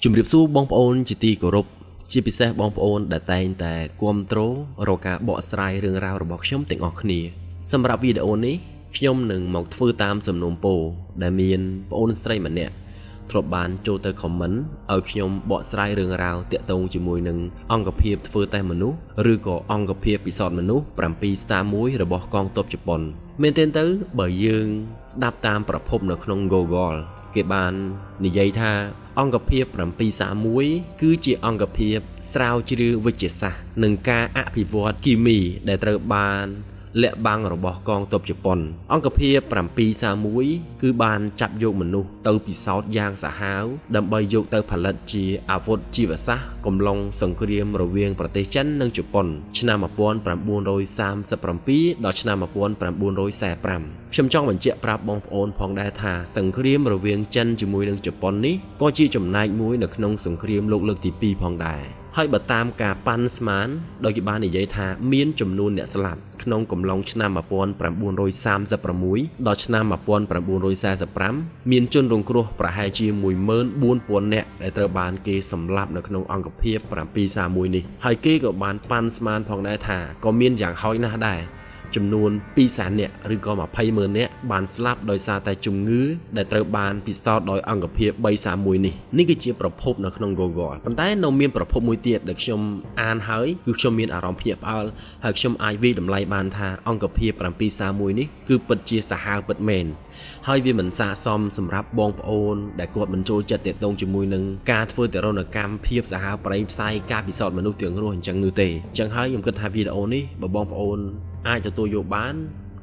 ជំរាបសួរបងប្អូនជាទីគោរពជាពិសេសបងប្អូនដែលតែងតែគាំទ្ររកការបកស្រាយរឿងរ៉ាវរបស់ខ្ញុំទាំងអស់គ្នាសម្រាប់វីដេអូនេះខ្ញុំនឹងមកធ្វើតាមសំណូមពរដែលមានបងប្អូនស្រីម្នាក់ធ្លាប់បានចូលទៅ comment ឲ្យខ្ញុំបកស្រាយរឿងរ៉ាវតាក់ទងជាមួយនឹងអង្គភាពធ្វើតេស្តមនុស្សឬក៏អង្គភាពពិសោធន៍មនុស្ស731របស់កងទ័ពជប៉ុនមែនទេទៅបើយើងស្ដាប់តាមប្រភពនៅក្នុង Google គេបាននិយាយថាអង្គភាព731គឺជាអង្គភាពស្រាវជ្រាវវិទ្យាសាស្ត្រនិងការអភិវឌ្ឍគីមីដែលត្រូវបានលាក់បាំងរបស់កងទ័ពជប៉ុនអង្គភាព731គឺបានចាប់យកមនុស្សទៅពិសោធន៍យ៉ាងសាហាវដើម្បីយកទៅផលិតជាអាវុធជីវសាស្ត្រកំឡុងសង្គ្រាមរវាងប្រទេសចិននិងជប៉ុនឆ្នាំ1937ដល់ឆ្នាំ1945ខ្ញុំចង់បញ្ជាក់ប្រាប់បងប្អូនផងដែរថាសង្គ្រាមរវាងចិនជាមួយនឹងជប៉ុននេះក៏ជាចំណែកមួយនៅក្នុងសង្គ្រាមលោកលើកទី2ផងដែរហើយបើតាមការប៉ាន់ស្មានដោយគេបាននិយាយថាមានចំនួនអ្នកស្លាប់ក្នុងកំឡុងឆ្នាំ1936ដល់ឆ្នាំ1945មានជនរងគ្រោះប្រហែលជា 14,000 នាក់ដែលត្រូវបានគេសម្លាប់នៅក្នុងអង្គភាព731នេះហើយគេក៏បានប៉ាន់ស្មានផងដែរថាក៏មានយ៉ាងហោចណាស់ដែរចំនួន200,000 នាក់ឬក៏20,000 នាក់បានស្លាប់ដោយសារតែជំងឺដែលត្រូវបានពិសោធន៍ដោយអង្គភាព331នេះគឺជាប្រភពនៅក្នុង Google ប៉ុន្តែនៅមានប្រភពមួយទៀតដែលខ្ញុំអានហើយគឺខ្ញុំមានអារម្មណ៍ភ្ញាក់ផ្អើលហើយខ្ញុំអាចវិតម្លៃបានថាអង្គភាព731នេះគឺពិតជាសាហាវពិតមែនហើយវាមិនស័ក្តិសមសម្រាប់បងប្អូនដែលគាត់មិនចូលចិត្តទាក់ទងជាមួយនឹងការធ្វើទរណកម្មភាពសាហាវប្រៃផ្សាយការពិសោធន៍មនុស្សទាំងរស់អញ្ចឹងនោះទេអញ្ចឹងហើយខ្ញុំគិតថាវីដេអូនេះបើបងប្អូនអាចទទួលយកបាន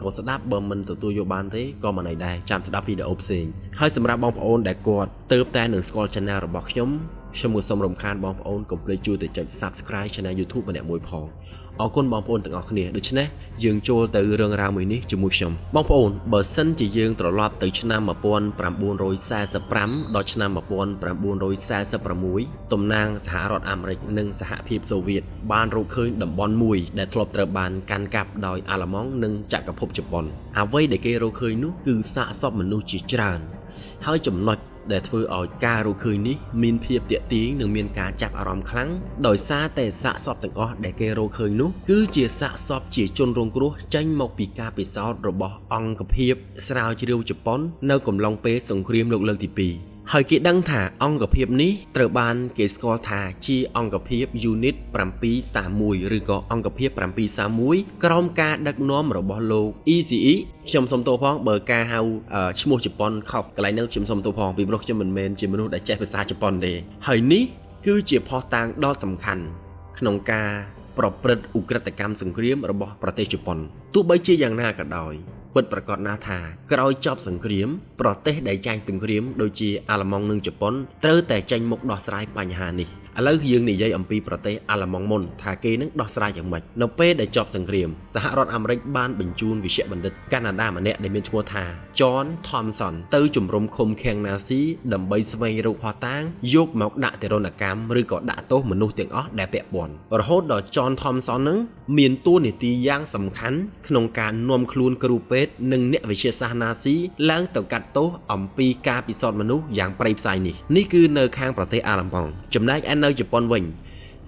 ក៏ស្ដាប់បើមិនទទួលយកបានទេក៏មិនអីដែរចាំស្ដាប់វីដេអូផ្សេងហើយសម្រាប់បងប្អូនដែលគាត់ទៅតែនឹងស្គាល់ channel របស់ខ្ញុំក៏សូមរំខានបងប្អូនកុំភ្លេចជួយទៅចុច Subscribe Channel YouTube ម្នាក់មួយផងអរគុណបងប្អូនទាំងអស់គ្នាដូច្នេះយើងចូលទៅរឿងរ៉ាវមួយនេះជាមួយខ្ញុំបងប្អូនបើសិនជាយើងត្រឡប់ទៅឆ្នាំ1945ដល់ឆ្នាំ1946តំណាងសហរដ្ឋអាមេរិកនិងសហភាពសូវៀតបានរកឃើញតំបន់មួយដែលធ្លាប់ត្រូវបានកាន់កាប់ដោយអាល្លឺម៉ង់និងចក្រភពជប៉ុនអ្វីដែលគេរកឃើញនោះគឺសាកសពមនុស្សជាច្រើនហើយចំណុចដែលធ្វើឲ្យការរកឃើញនេះមានភាពទាក់ទាញនិងមានការចាប់អារម្មណ៍ខ្លាំងដោយសារតែសាកសពទាំងអស់ដែលគេរកឃើញនោះគឺជាសាកសពជាជនរងគ្រោះចេញមកពីការពិសោធន៍របស់អង្គភាពស្រាវជ្រាវជប៉ុននៅកំឡុងពេលសង្គ្រាមលោកលើកទី2ហើយគេដឹងថាអង្គភាពនេះត្រូវបានគេស្គាល់ថាជាអង្គភាព Unit 731ឬក៏អង្គភាព731ក្រោមការដឹកនាំរបស់លោក ECE ខ្ញុំសុំទោសផងបើការហៅឈ្មោះជប៉ុនខុសកន្លែងនោះខ្ញុំសុំទោសផងពីព្រោះខ្ញុំមិនមែនជាមនុស្សដែលចេះភាសាជប៉ុនទេហើយនេះគឺជាភស្តុតាងដ៏សំខាន់ក្នុងការប្រព្រឹត្តឧក្រិដ្ឋកម្មសង្គ្រាមរបស់ប្រទេសជប៉ុនទោះបីជាយ៉ាងណាក៏ដោយពិតប្រាកដណាស់ថាក្រោយចប់សង្គ្រាមប្រទេសដែលចាញ់សង្គ្រាមដូចជាអាល្លឺម៉ង់និងជប៉ុនត្រូវតែចេញមុខដោះស្រាយបញ្ហានេះឥឡូវយើងនិយាយអំពីប្រទេសអាល្លឺម៉ង់មុនថាគេនឹងដោះស្រាយយ៉ាងម៉េចនៅពេលដែលចប់សង្គ្រាមសហរដ្ឋអាមេរិកបានបញ្ជូនវិជ្ជបណ្ឌិតកាណាដាម្នាក់ដែលមានឈ្មោះថា John Thompson ទៅជំរុំឃុំឃាំងណាស៊ីដើម្បីស្វែងរកភស្តុតាងយកមកដាក់ទរណកម្មឬក៏ដាក់ទោសមនុស្សទាំងអស់ដែលពាក់ព័ន្ធរហូតដល់ John Thompson នឹងមានតួនាទីយ៉ាងសំខាន់ក្នុងការនាំខ្លួនគ្រូពេទ្យនិងអ្នកវិទ្យាសាស្ត្រណាស៊ីឡើងទៅកាត់ទោសអំពីការពិសោធន៍មនុស្សយ៉ាងប្រៃផ្សាយនេះគឺនៅខាងប្រទេសអាល្លឺម៉ង់ចំណែកឯនៅជប៉ុនវិញ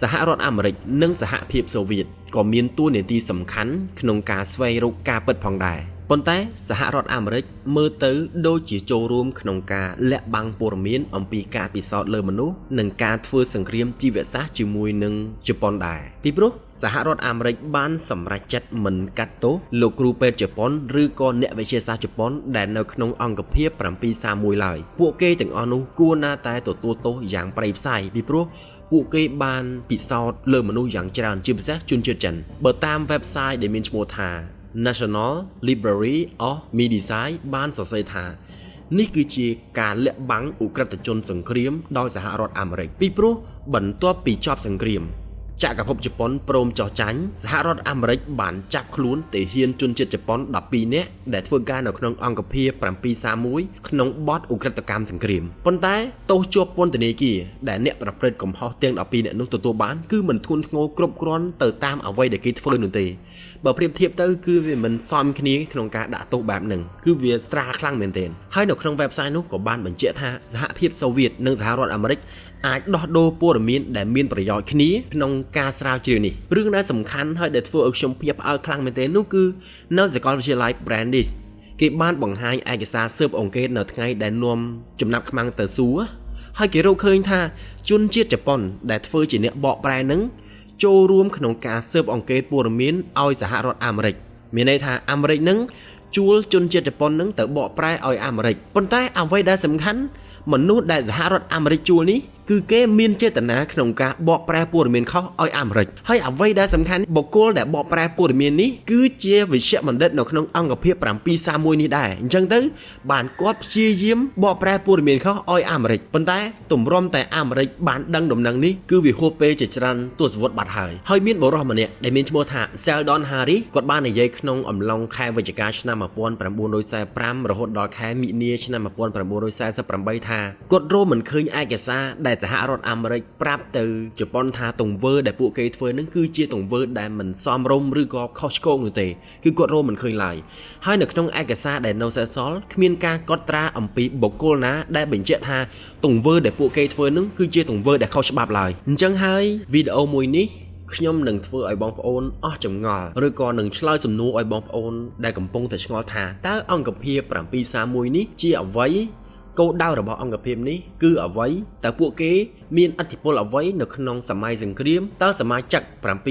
សហរដ្ឋអាមេរិកនិងសហភាពសូវៀតក៏មានតួនាទីសំខាន់ក្នុងការស្វែងរកការពិតផងដែរប៉ុន្តែសហរដ្ឋអាមេរិកមើលទៅដូចជាចូលរួមក្នុងការលាក់បាំងព័ត៌មានអំពីការពិសោធន៍លើមនុស្សនិងការធ្វើសង្គ្រាមជីវសាស្ត្រជាមួយនឹងជប៉ុនដែរពីព្រោះសហរដ្ឋអាមេរិកបានសម្រេចចិត្តមិនកាត់ទោសលោកគ្រូពេទ្យជប៉ុនឬក៏អ្នកវិទ្យាសាស្ត្រជប៉ុនដែលនៅក្នុងអង្គភាព731ឡើយពួកគេទាំងអស់នោះគួរណាតែទទួលទោសយ៉ាងប្រៃផ្សាយពីព្រោះពួកគេបានពិសោធន៍លើមនុស្សយ៉ាងច្រើនជាពិសេសជនជាតិចិនបើតាម website ដែលមានឈ្មោះថា National Library of Medicine បានសរសេរថានេះគឺជាការលាក់បាំងឧក្រិដ្ឋជនសង្គ្រាមដោយសហរដ្ឋអាមេរិកពីព្រោះបន្ទាប់ពីចប់សង្គ្រាម ចក្រភពជប៉ុនព្រមចោះចាញ់សហរដ្ឋអាមេរិកបានចាប់ខ្លួនទាហានជនជាតិជប៉ុន12នាក់ដែលធ្វើការនៅក្នុងអង្គភារ731ក្នុងបទឧក្រិដ្ឋកម្មសង្គ្រាមប៉ុន្តែទោសជាប់ពន្ធនាគារដែលអ្នកប្រព្រឹត្តកំហុសទាំង12នាក់នោះទទួលបានគឺមិនធ្ងន់ធ្ងរគ្រប់គ្រាន់ទៅតាមអ្វីដែលគេធ្វើនោះទេបើប្រៀបធៀបទៅគឺវាមិនសមគ្នាក្នុងការដាក់ទោសបែបហ្នឹងគឺវាស្រាលខ្លាំងមែនទែនហើយនៅក្នុង website នោះក៏បានបញ្ជាក់ថាសហភាពសូវៀតនិងសហរដ្ឋអាមេរិកអាចដោះដូរព័ត៌មានដែលមានប្រយោជន៍គ្នាក្នុងការស្រាវជ្រាវនេះរឿងដែលសំខាន់ហើយដែលធ្វើឲ្យខ្ញុំភ្ញាក់ផ្អើលខ្លាំងមែនទែននោះគឺនៅសាកលវិទ្យាល័យ Brandeis គេបានបង្ហាញឯកសារស៊ើបអង្កេតនៅថ្ងៃដែលនាំចំណាប់ខ្មាំងទៅសួរហើយគេរកឃើញថាជនជាតិជប៉ុនដែលធ្វើជាអ្នកបកប្រែនឹងចូលរួមក្នុងការស៊ើបអង្កេតព័ត៌មានឲ្យសហរដ្ឋអាមេរិកមានន័យថាអាមេរិកនឹងជួលជនជាតិជប៉ុននឹងទៅបកប្រែឲ្យអាមេរិកប៉ុន្តែអ្វីដែលសំខាន់មនុស្សដែលសហរដ្ឋអាមេរិកជួលនេះគឺគេមានចេតនាក្នុងការបកប្រែព័ត៌មានខុសឲ្យអាមេរិកហើយអ្វីដែលសំខាន់បុគ្គលដែលបកប្រែព័ត៌មាននេះគឺជាវិជ្ជបណ្ឌិតនៅក្នុងអង្គភាព731នេះដែរអញ្ចឹងទៅបានគាត់ព្យាយាមបកប្រែព័ត៌មានខុសឲ្យអាមេរិកប៉ុន្តែទម្រាំតែអាមេរិកបានដឹងដំណឹងនេះគឺវាហួសពេលជាច្រើនទសវត្សរ៍បាត់ហើយមានបុរសម្នាក់ដែលមានឈ្មោះថា Sheldon Harris គាត់បាននិយាយក្នុងអំឡុងខែវិច្ឆិកាឆ្នាំ1945រហូតដល់ខែមិនិនាឆ្នាំ1948ថាគាត់រកមិនឃើញឯកសារដែលសហរដ្ឋអាមេរិកប្រាប់ទៅជប៉ុនថាទង្វើដែលពួកគេធ្វើនឹងគឺជាទង្វើដែលមិនសមរម្យឬក៏ខុសឆ្គងនោះទេគឺគាត់រកមិនឃើញឡើយហើយនៅក្នុងឯកសារដែលនៅសេសសល់គ្មានការកត់ត្រាអំពីបុគ្គលណាដែលបញ្ជាក់ថាទង្វើដែលពួកគេធ្វើនឹងគឺជាទង្វើដែលខុសច្បាប់ឡើយអញ្ចឹងហើយវីដេអូមួយនេះខ្ញុំនឹងធ្វើឲ្យបងប្អូនអស់ចម្ងល់ឬក៏នឹងឆ្លើយសំណួរឲ្យបងប្អូនដែលកំពុងតែឆ្ងល់ថាតើអង្គភាព731នេះជាអ្វីគោលដៅរបស់អង្គភាពនេះគឺអ្វីតើពួកគេមានឥទ្ធិពលអ្វីនៅក្នុងសម័យសង្គ្រាមតើសមាជិក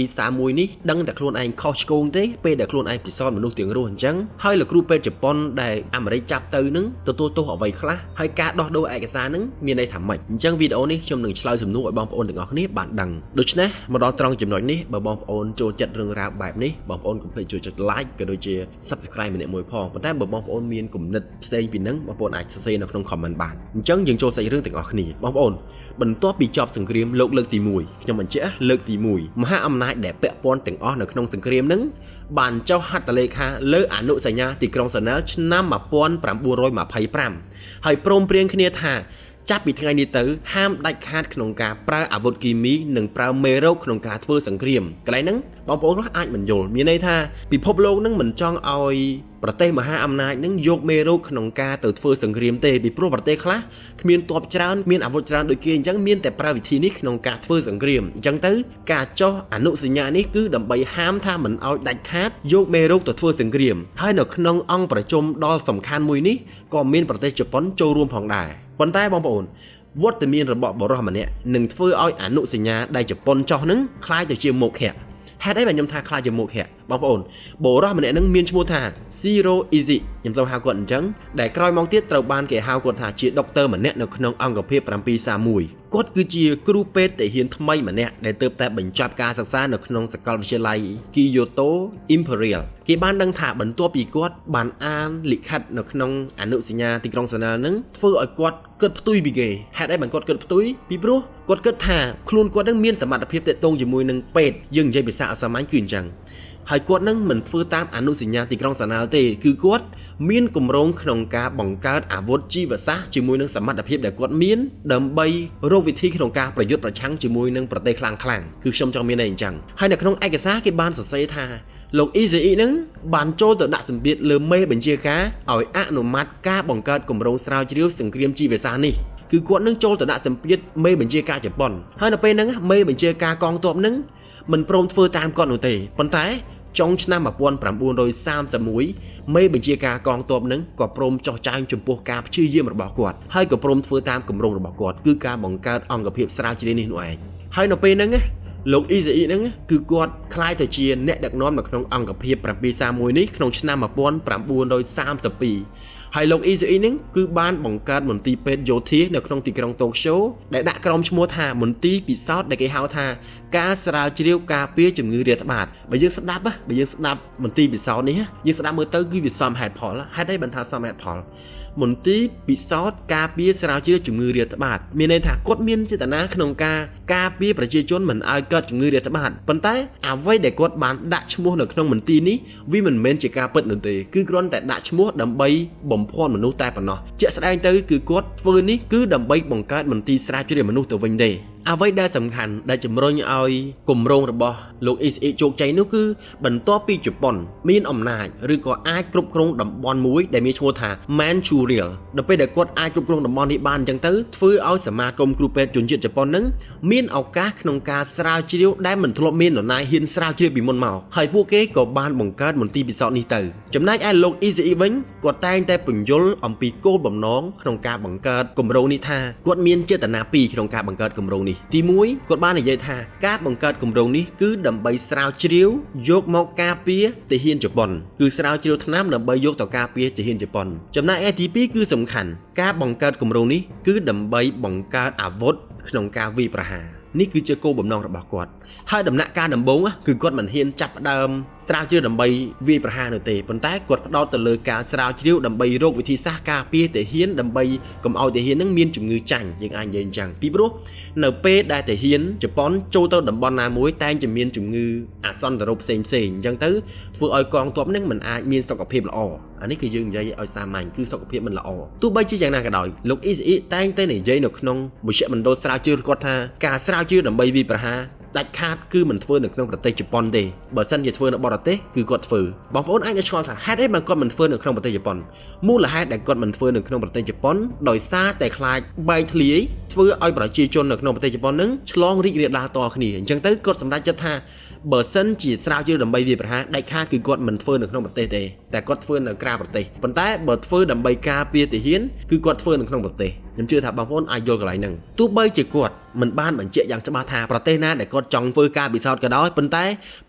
731នេះដឹងតែខ្លួនឯងខុសឆ្គងទេពេលដែលខ្លួនឯងពិសោធន៍មនុស្សទាំងរស់អញ្ចឹងហើយលោកគ្រូពេទ្យជប៉ុនដែលអាមេរិកចាប់ទៅនឹងទទួលទោសអ្វីខ្លះហើយការដោះដូរឯកសារនឹងមានន័យថាម៉េចអញ្ចឹងវីដេអូនេះខ្ញុំនឹងឆ្លើយសំណួរឲ្យបងប្អូនទាំងអស់គ្នាបានដឹងដូច្នេះមកដល់ត្រង់ចំណុចនេះបើបងប្អូនចូលចិត្តរឿងរ៉ាវបែបនេះបងប្អូនកុំភ្លេចជួយចុច like ក៏ដូចជា subscribe ម្នាក់មួយផងប៉ុន្តែបើបងប្អូនមានគំនិតផ្សេងពីនឹងបងប្អូនអាចសរសេរនៅក្នុង comment បានអញ្ចឹងយើងចូលសាច់រឿងទាំងអស់គ្នាបងប្អូនបន្ទាប់ពីចប់សង្គ្រាមលោកលើកទី1ខ្ញុំបញ្ជាក់លើកទី1មហាអំណាចដែលពាក់ព័ន្ធទាំងអស់នៅក្នុងសង្គ្រាមនឹងបានចុះហត្ថលេខាលើអនុសញ្ញាទីក្រុងសាណែលឆ្នាំ1925ហើយព្រមព្រៀងគ្នាថាចាប់ពីថ្ងៃនេះទៅហាមដាច់ខាតក្នុងការប្រើអាវុធគីមីនិងប្រើមេរោគក្នុងការធ្វើសង្គ្រាមកន្លែងហ្នឹងបងប្អូនខ្លះអាចមិនយល់មានន័យថាពិភពលោកហ្នឹងមិនចង់ឲ្យប្រទេសមហាអំណាចហ្នឹងយកមេរោគក្នុងការទៅធ្វើសង្គ្រាមទេពីព្រោះប្រទេសខ្លះគ្មានទ័ពច្រើនមានអាវុធច្រើនដូចគេអញ្ចឹងមានតែប្រើវិធីនេះក្នុងការធ្វើសង្គ្រាមអញ្ចឹងទៅការចុះអនុសញ្ញានេះគឺដើម្បីហាមថាមិនឲ្យដាច់ខាតយកមេរោគទៅធ្វើសង្គ្រាមហើយនៅក្នុងអង្គប្រជុំដ៏សំខាន់មួយនេះក៏មានប្រទេសជប៉ុនចូលរួមផងដែរប៉ុន្តែបងប្អូនវត្តមានរបស់បរិសម្នាក់នឹងធ្វើឲ្យអនុសញ្ញាដែលជប៉ុនចោះនឹងคล้ายទៅជាមុខហេតុហេតុអីបានខ្ញុំថាคล้ายជាមុខហេតុបងប្អូនបរិសម្នាក់នឹងមានឈ្មោះថា Zero Easy ខ្ញុំសូមហៅគាត់អញ្ចឹងដែលក្រោយមកទៀតត្រូវបានគេហៅគាត់ថាជាដុកទ័រម្នាក់នៅក្នុងអង្គភាព731គាត់គឺជាគ្រូពេទ្យទាហានថ្មីម្នាក់ដែលទើបតែបញ្ចប់ការសិក្សានៅក្នុងសាកលវិទ្យាល័យ Kyoto Imperial គេបានដឹងថាបន្ទាប់ពីគាត់បានអានលិខិតនៅក្នុងអនុសញ្ញាទីក្រុងសាណែលនឹងធ្វើឲ្យគាត់គិតផ្ទុយពីគេហេតុអីបានគាត់គិតផ្ទុយពីព្រោះគាត់គិតថាខ្លួនគាត់នឹងមានសមត្ថភាពទាក់ទងជាមួយនឹងពេទ្យយើងនិយាយភាសាអសាមញ្ញគឺអញ្ចឹងហើយគាត់នឹងមិនធ្វើតាមអនុសញ្ញាទីក្រុងសាណែលទេគឺគាត់មានគម្រោងក្នុងការបង្កើតអាវុធជីវសាស្ត្រជាមួយនឹងសមត្ថភាពដែលគាត់មានដើម្បីរកវិធីក្នុងការប្រយុទ្ធប្រឆាំងជាមួយនឹងប្រទេសខ្លាំងៗគឺខ្ញុំចង់មានន័យអញ្ចឹងហើយនៅក្នុងឯកសារគេបានសរសេរថាលោក Izai នឹងបានចូលទៅដាក់សម្ពាធលើមេបញ្ជាការឲ្យអនុម័តការបង្កើតគម្រោងស្រាវជ្រាវសង្គ្រាមជីវសាស្ត្រនេះគឺគាត់នឹងចូលទៅដាក់សម្ពាធមេបញ្ជាការជប៉ុនហើយនៅពេលហ្នឹងមេបញ្ជាការកងទ័ពនឹងមិនព្រមធ្វើតាមគាត់នោះទេប៉ុន្តែចុងឆ្នាំ1931មេបញ្ជាការកងទ័ពនឹងក៏ព្រមចោះចាញ់ចំពោះការព្យាយាមរបស់គាត់ហើយក៏ព្រមធ្វើតាមគម្រោងរបស់គាត់គឺការបង្កើតអង្គភាពស្រាវជ្រាវនេះនោះឯងហើយនៅពេលហ្នឹងលោក Izai ហ្នឹងគឺគាត់ក្លាយទៅជាអ្នកដឹកនាំនៅក្នុងអង្គភាព731នេះក្នុងឆ្នាំ1932 ហើយលោក ECE នឹងគឺបានបង្កើតមន្ទីរពេទ្យយោធានៅក្នុងទីក្រុងតូក្យូដែលដាក់ក្រុមឈ្មោះថាមន្ទីរពិសោធន៍ដែលគេហៅថាការស្រាវជ្រាវការពារជំងឺរាតត្បាតបើយើងស្ដាប់មន្ទីរពិសោធន៍នេះយើងស្ដាប់មើលទៅគឺវាសមហេតុផលហេតុអីបានថាសមហេតុផលមន្ទីរពិសោធន៍ការពារស្រាវជ្រាវជំងឺរាតត្បាតមានន័យថាគាត់មានចេតនាក្នុងការការពារប្រជាជនមិនឲ្យកើតជំងឺរាតត្បាតប៉ុន្តែអ្វីដែលគាត់បានដាក់ឈ្មោះនៅក្នុងមន្ទីរនេះវាមិនមែនជាការពិតនោះទេគឺគ្រាន់តែដាក់ឈ្មោះដើម្បីបំភាន់មនុស្សតែប៉ុណ្ណោះជាក់ស្ដែងទៅគឺគាត់ធ្វើនេះគឺដើម្បីបង្កើតមន្ទីរស្រាវជ្រាវមនុស្សទៅវិញទេអ្វីដែលសំខាន់ដែលជំរុញឲ្យគម្រោងរបស់លោក ECE ជោគជ័យនោះគឺបន្ទាប់ពីជប៉ុនមានអំណាចឬក៏អាចគ្រប់គ្រងតំបន់មួយដែលមានឈ្មោះថា Manchuria ដល់ពេលដែលគាត់អាចគ្រប់គ្រងតំបន់នេះបានអញ្ចឹងទៅធ្វើឲ្យសមាគមគ្រូពេទ្យជនជាតិជប៉ុននឹងមានឱកាសក្នុងការស្រាវជ្រាវដែលមិនធ្លាប់មាននរណាហ៊ានស្រាវជ្រាវពីមុនមកហើយពួកគេក៏បានបង្កើតមន្ទីរពិសោធន៍នេះទៅចំណែកឯលោក ECE វិញគាត់តែងតែពន្យល់អំពីគោលបំណងក្នុងការបង្កើតគម្រោងនេះថាគាត់មានចេតនាពីរក្នុងការបង្កើតគម្រោងនេះទី1គាត់បាននិយាយថាការបង្កើតគម្រោងនេះគឺដើម្បីស្រាវជ្រាវយកមកការពារទាហានជប៉ុនគឺស្រាវជ្រាវថ្នាំដើម្បីយកទៅការពារទាហានជប៉ុនចំណែកឯទី2គឺសំខាន់ការបង្កើតគម្រោងនេះគឺដើម្បីបង្កើតអាវុធក្នុងការវាយប្រហារនេះគឺជាគោលបំណងរបស់គាត់ហើយដំណាក់កាលដំបូងគឺគាត់មិនហ៊ានចាប់ផ្ដើមស្រាវជ្រាវដើម្បីវាយប្រហារនោះទេប៉ុន្តែគាត់ផ្ដោតទៅលើការស្រាវជ្រាវដើម្បីរកវិធីសាស្ត្រការពារទាហានដើម្បីកុំឲ្យទាហាននឹងមានជំងឺចាញ់យើងអាចនិយាយអញ្ចឹងពីព្រោះនៅពេលដែលទាហានជប៉ុនចូលទៅតំបន់ណាមួយតែងតែមានជំងឺអាសន្នរោគផ្សេងអញ្ចឹងទៅធ្វើឲ្យកងទ័ពនឹងមិនអាចមានសុខភាពល្អអានេះគឺយើងនិយាយឲ្យសាមញ្ញគឺសុខភាពមិនល្អទោះបីជាយ៉ាងណាក៏ដោយលោក ECE តែងតែនិយាយនៅក្នុងមជ្ឈមណ្ឌលស្រាវជ្រាវគាត់ថាការស្រាវជ្រាវដើម្បីវាយប្រហារដាច់ខាតគឺមិនធ្វើនៅក្នុងប្រទេសជប៉ុនទេបើសិនជាធ្វើនៅបរទេសគឺគាត់ធ្វើបងប្អូនអាចនឹងឆ្ងល់ថាហេតុអីបានគាត់មិនធ្វើនៅក្នុងប្រទេសជប៉ុនមូលហេតុដែលគាត់មិនធ្វើនៅក្នុងប្រទេសជប៉ុនដោយសារតែខ្លាចបែកធ្លាយធ្វើឲ្យប្រជាជននៅក្នុងប្រទេសជប៉ុននឹងឆ្លងរីករាលដាលតគ្នាអញ្ចឹងទៅគាត់សម្រេចចិត្តថាបើសិនជាស្រាវជ្រាវដើម្បីវាយប្រហារដាច់ខាតគឺគាត់មិនធ្វើនៅក្នុងប្រទេសទេតែគាត់ធ្វើនៅក្រៅប្រទេសប៉ុន្តែបើធ្វើដើម្បីការពារទាហានគឺគាត់ធ្វើនៅក្នុងប្រទេសខ្ញុំជឿថាបងប្អូនអាចយល់កន្លែងហ្នឹងទោះបីជាគាត់មិនបានបញ្ជាក់យ៉ាងច្បាស់ថាប្រទេសណាដែលគាត់ចង់ធ្វើការពិសោធន៍ក៏ដោយប៉ុន្តែ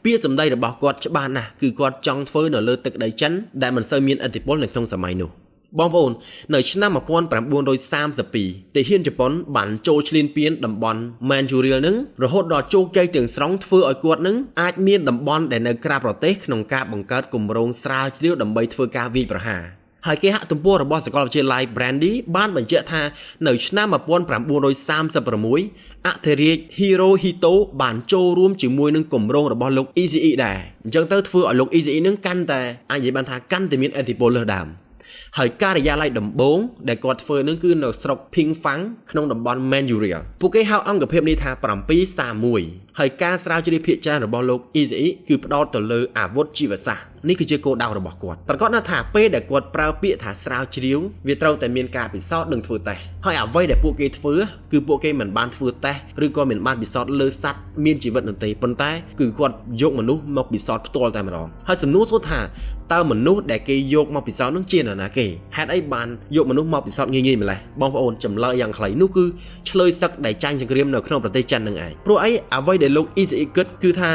ពាក្យសម្ដីរបស់គាត់ច្បាស់ណាស់គឺគាត់ចង់ធ្វើនៅលើទឹកដីចិនដែលមិនសូវមានឥទ្ធិពលនៅក្នុងសម័យនោះបងប្អូននៅឆ្នាំ1932ទាហានជប៉ុនបានចូលឈ្លានពានតំបន់ Manchuria នឹងរហូតដល់ជោគជ័យទាំងស្រុងធ្វើឲ្យគាត់នឹងអាចមានតំបន់ដែលនៅក្រៅប្រទេសក្នុងការបង្កើតគម្រោងស្រាវជ្រាវដើម្បីធ្វើការវាយប្រហារហើយគេហទំព័ររបស់សាកលវិទ្យាល័យ Brandy បានបញ្ជាក់ថានៅឆ្នាំ1936អធិរាជ Hirohito បានចូលរួមជាមួយនឹងគម្រោងរបស់លោក ECE ដែរអញ្ចឹងទៅធ្វើឲ្យលោក ECE នឹងកាន់តែអាចនិយាយបានថាកាន់តែមានឥទ្ធិពលលើសដើមហើយការិយាល័យដំបូងដែលគាត់ធ្វើនឹងគឺនៅស្រុក Pingfang ក្នុងតំបន់ Manchuria ពួកគេហៅអង្គភាពនេះថា731ហើយការស្រាវជ្រាវភាគច្រើនរបស់លោក ECE គឺផ្ដោតទៅលើអាវុធជីវសាស្ត្រនេះគឺជាគោលដៅរបស់គាត់ប្រកាសថាពេលដែលគាត់ប្រើពាក្យថាស្រាវជ្រាវវាត្រូវតែមានការពិសោធន៍និងធ្វើតេស្តហើយអ្វីដែលពួកគេធ្វើគឺពួកគេមិនបានធ្វើតេស្តឬក៏មិនបានពិសោធន៍លើសត្វមានជីវិតនោះទេប៉ុន្តែគឺគាត់យកមនុស្សមកពិសោធន៍ផ្ទាល់តែម្ដងហើយសំណួរសួរថាតើមនុស្សដែលគេយកមកពិសោធន៍នោះជានរណាគេហេតុអីបានយកមនុស្សមកពិសោធន៍ងាយៗម្ល៉េះបងប្អូនចម្លើយយ៉ាងខ្លីនោះគឺឆ្លើយសឹកដែលចាញ់សង្គ្រាមនៅក្នុងប្រទេសចិននឹងឯងព្រោះអីអ្វីដែលលោក ECE គិតគឺថា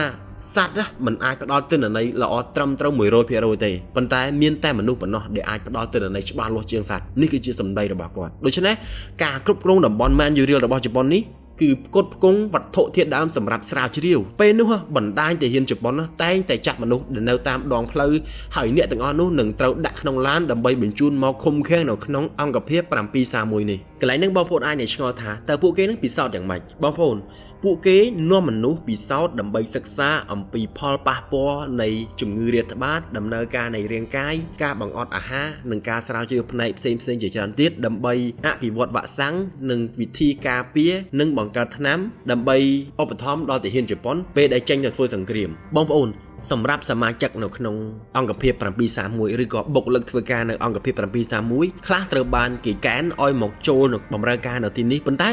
សត្វមិនអាចផ្ដល់ទិន្នន័យល្អត្រឹមត្រូវ 100% ទេប៉ុន្តែមានតែមនុស្សប៉ុណ្ណោះដែលអាចផ្ដល់ទិន្នន័យច្បាស់លាស់ជាងសត្វនេះគឺជាសម្ដីរបស់គាត់ដូច្នេះការគ្រប់គ្រងតំបន់ Manchuria របស់ជប៉ុននេះគឺផ្គត់ផ្គង់វត្ថុធាតុដើមសម្រាប់ស្រាវជ្រាវពេលនោះបណ្ដាញទាហានជប៉ុនតែងតែចាប់មនុស្សដែលនៅតាមដងផ្លូវហើយអ្នកទាំងអស់នោះនឹងត្រូវដាក់ក្នុងឡានដើម្បីបញ្ជូនមកឃុំឃាំងនៅក្នុងអង្គភាព731នេះកន្លែងនេះបងប្អូនអាចនឹងឆ្ងល់ថាតើពួកគេនឹងពិសោធន៍យ៉ាងម៉េចបងប្អូនពួកគេនាំមនុស្សពិសោធន៍ដើម្បីសិក្សាអំពីផលប៉ះពាល់នៃជំងឺរាតត្បាតដំណើរការនៃរាងកាយការបង្អត់អាហារនិងការស្រាវជ្រាវផ្នែកផ្សេងៗជាច្រើនទៀតដើម្បីអភិវឌ្ឍវ៉ាក់សាំងនិងវិធីការពារនិងបង្កើតថ្នាំដើម្បីឧបត្ថម្ភដល់ទាហានជប៉ុនពេលដែលចេញទៅធ្វើសង្គ្រាមបងប្អូនសម្រាប់សមាជិកនៅក្នុងអង្គភាព731ឬក៏បុគ្គលិកធ្វើការនៅអង្គភាព731ខ្លះត្រូវបានគេកេណ្ឌឲ្យមកចូលនៅបម្រើការនៅទីនេះប៉ុន្តែ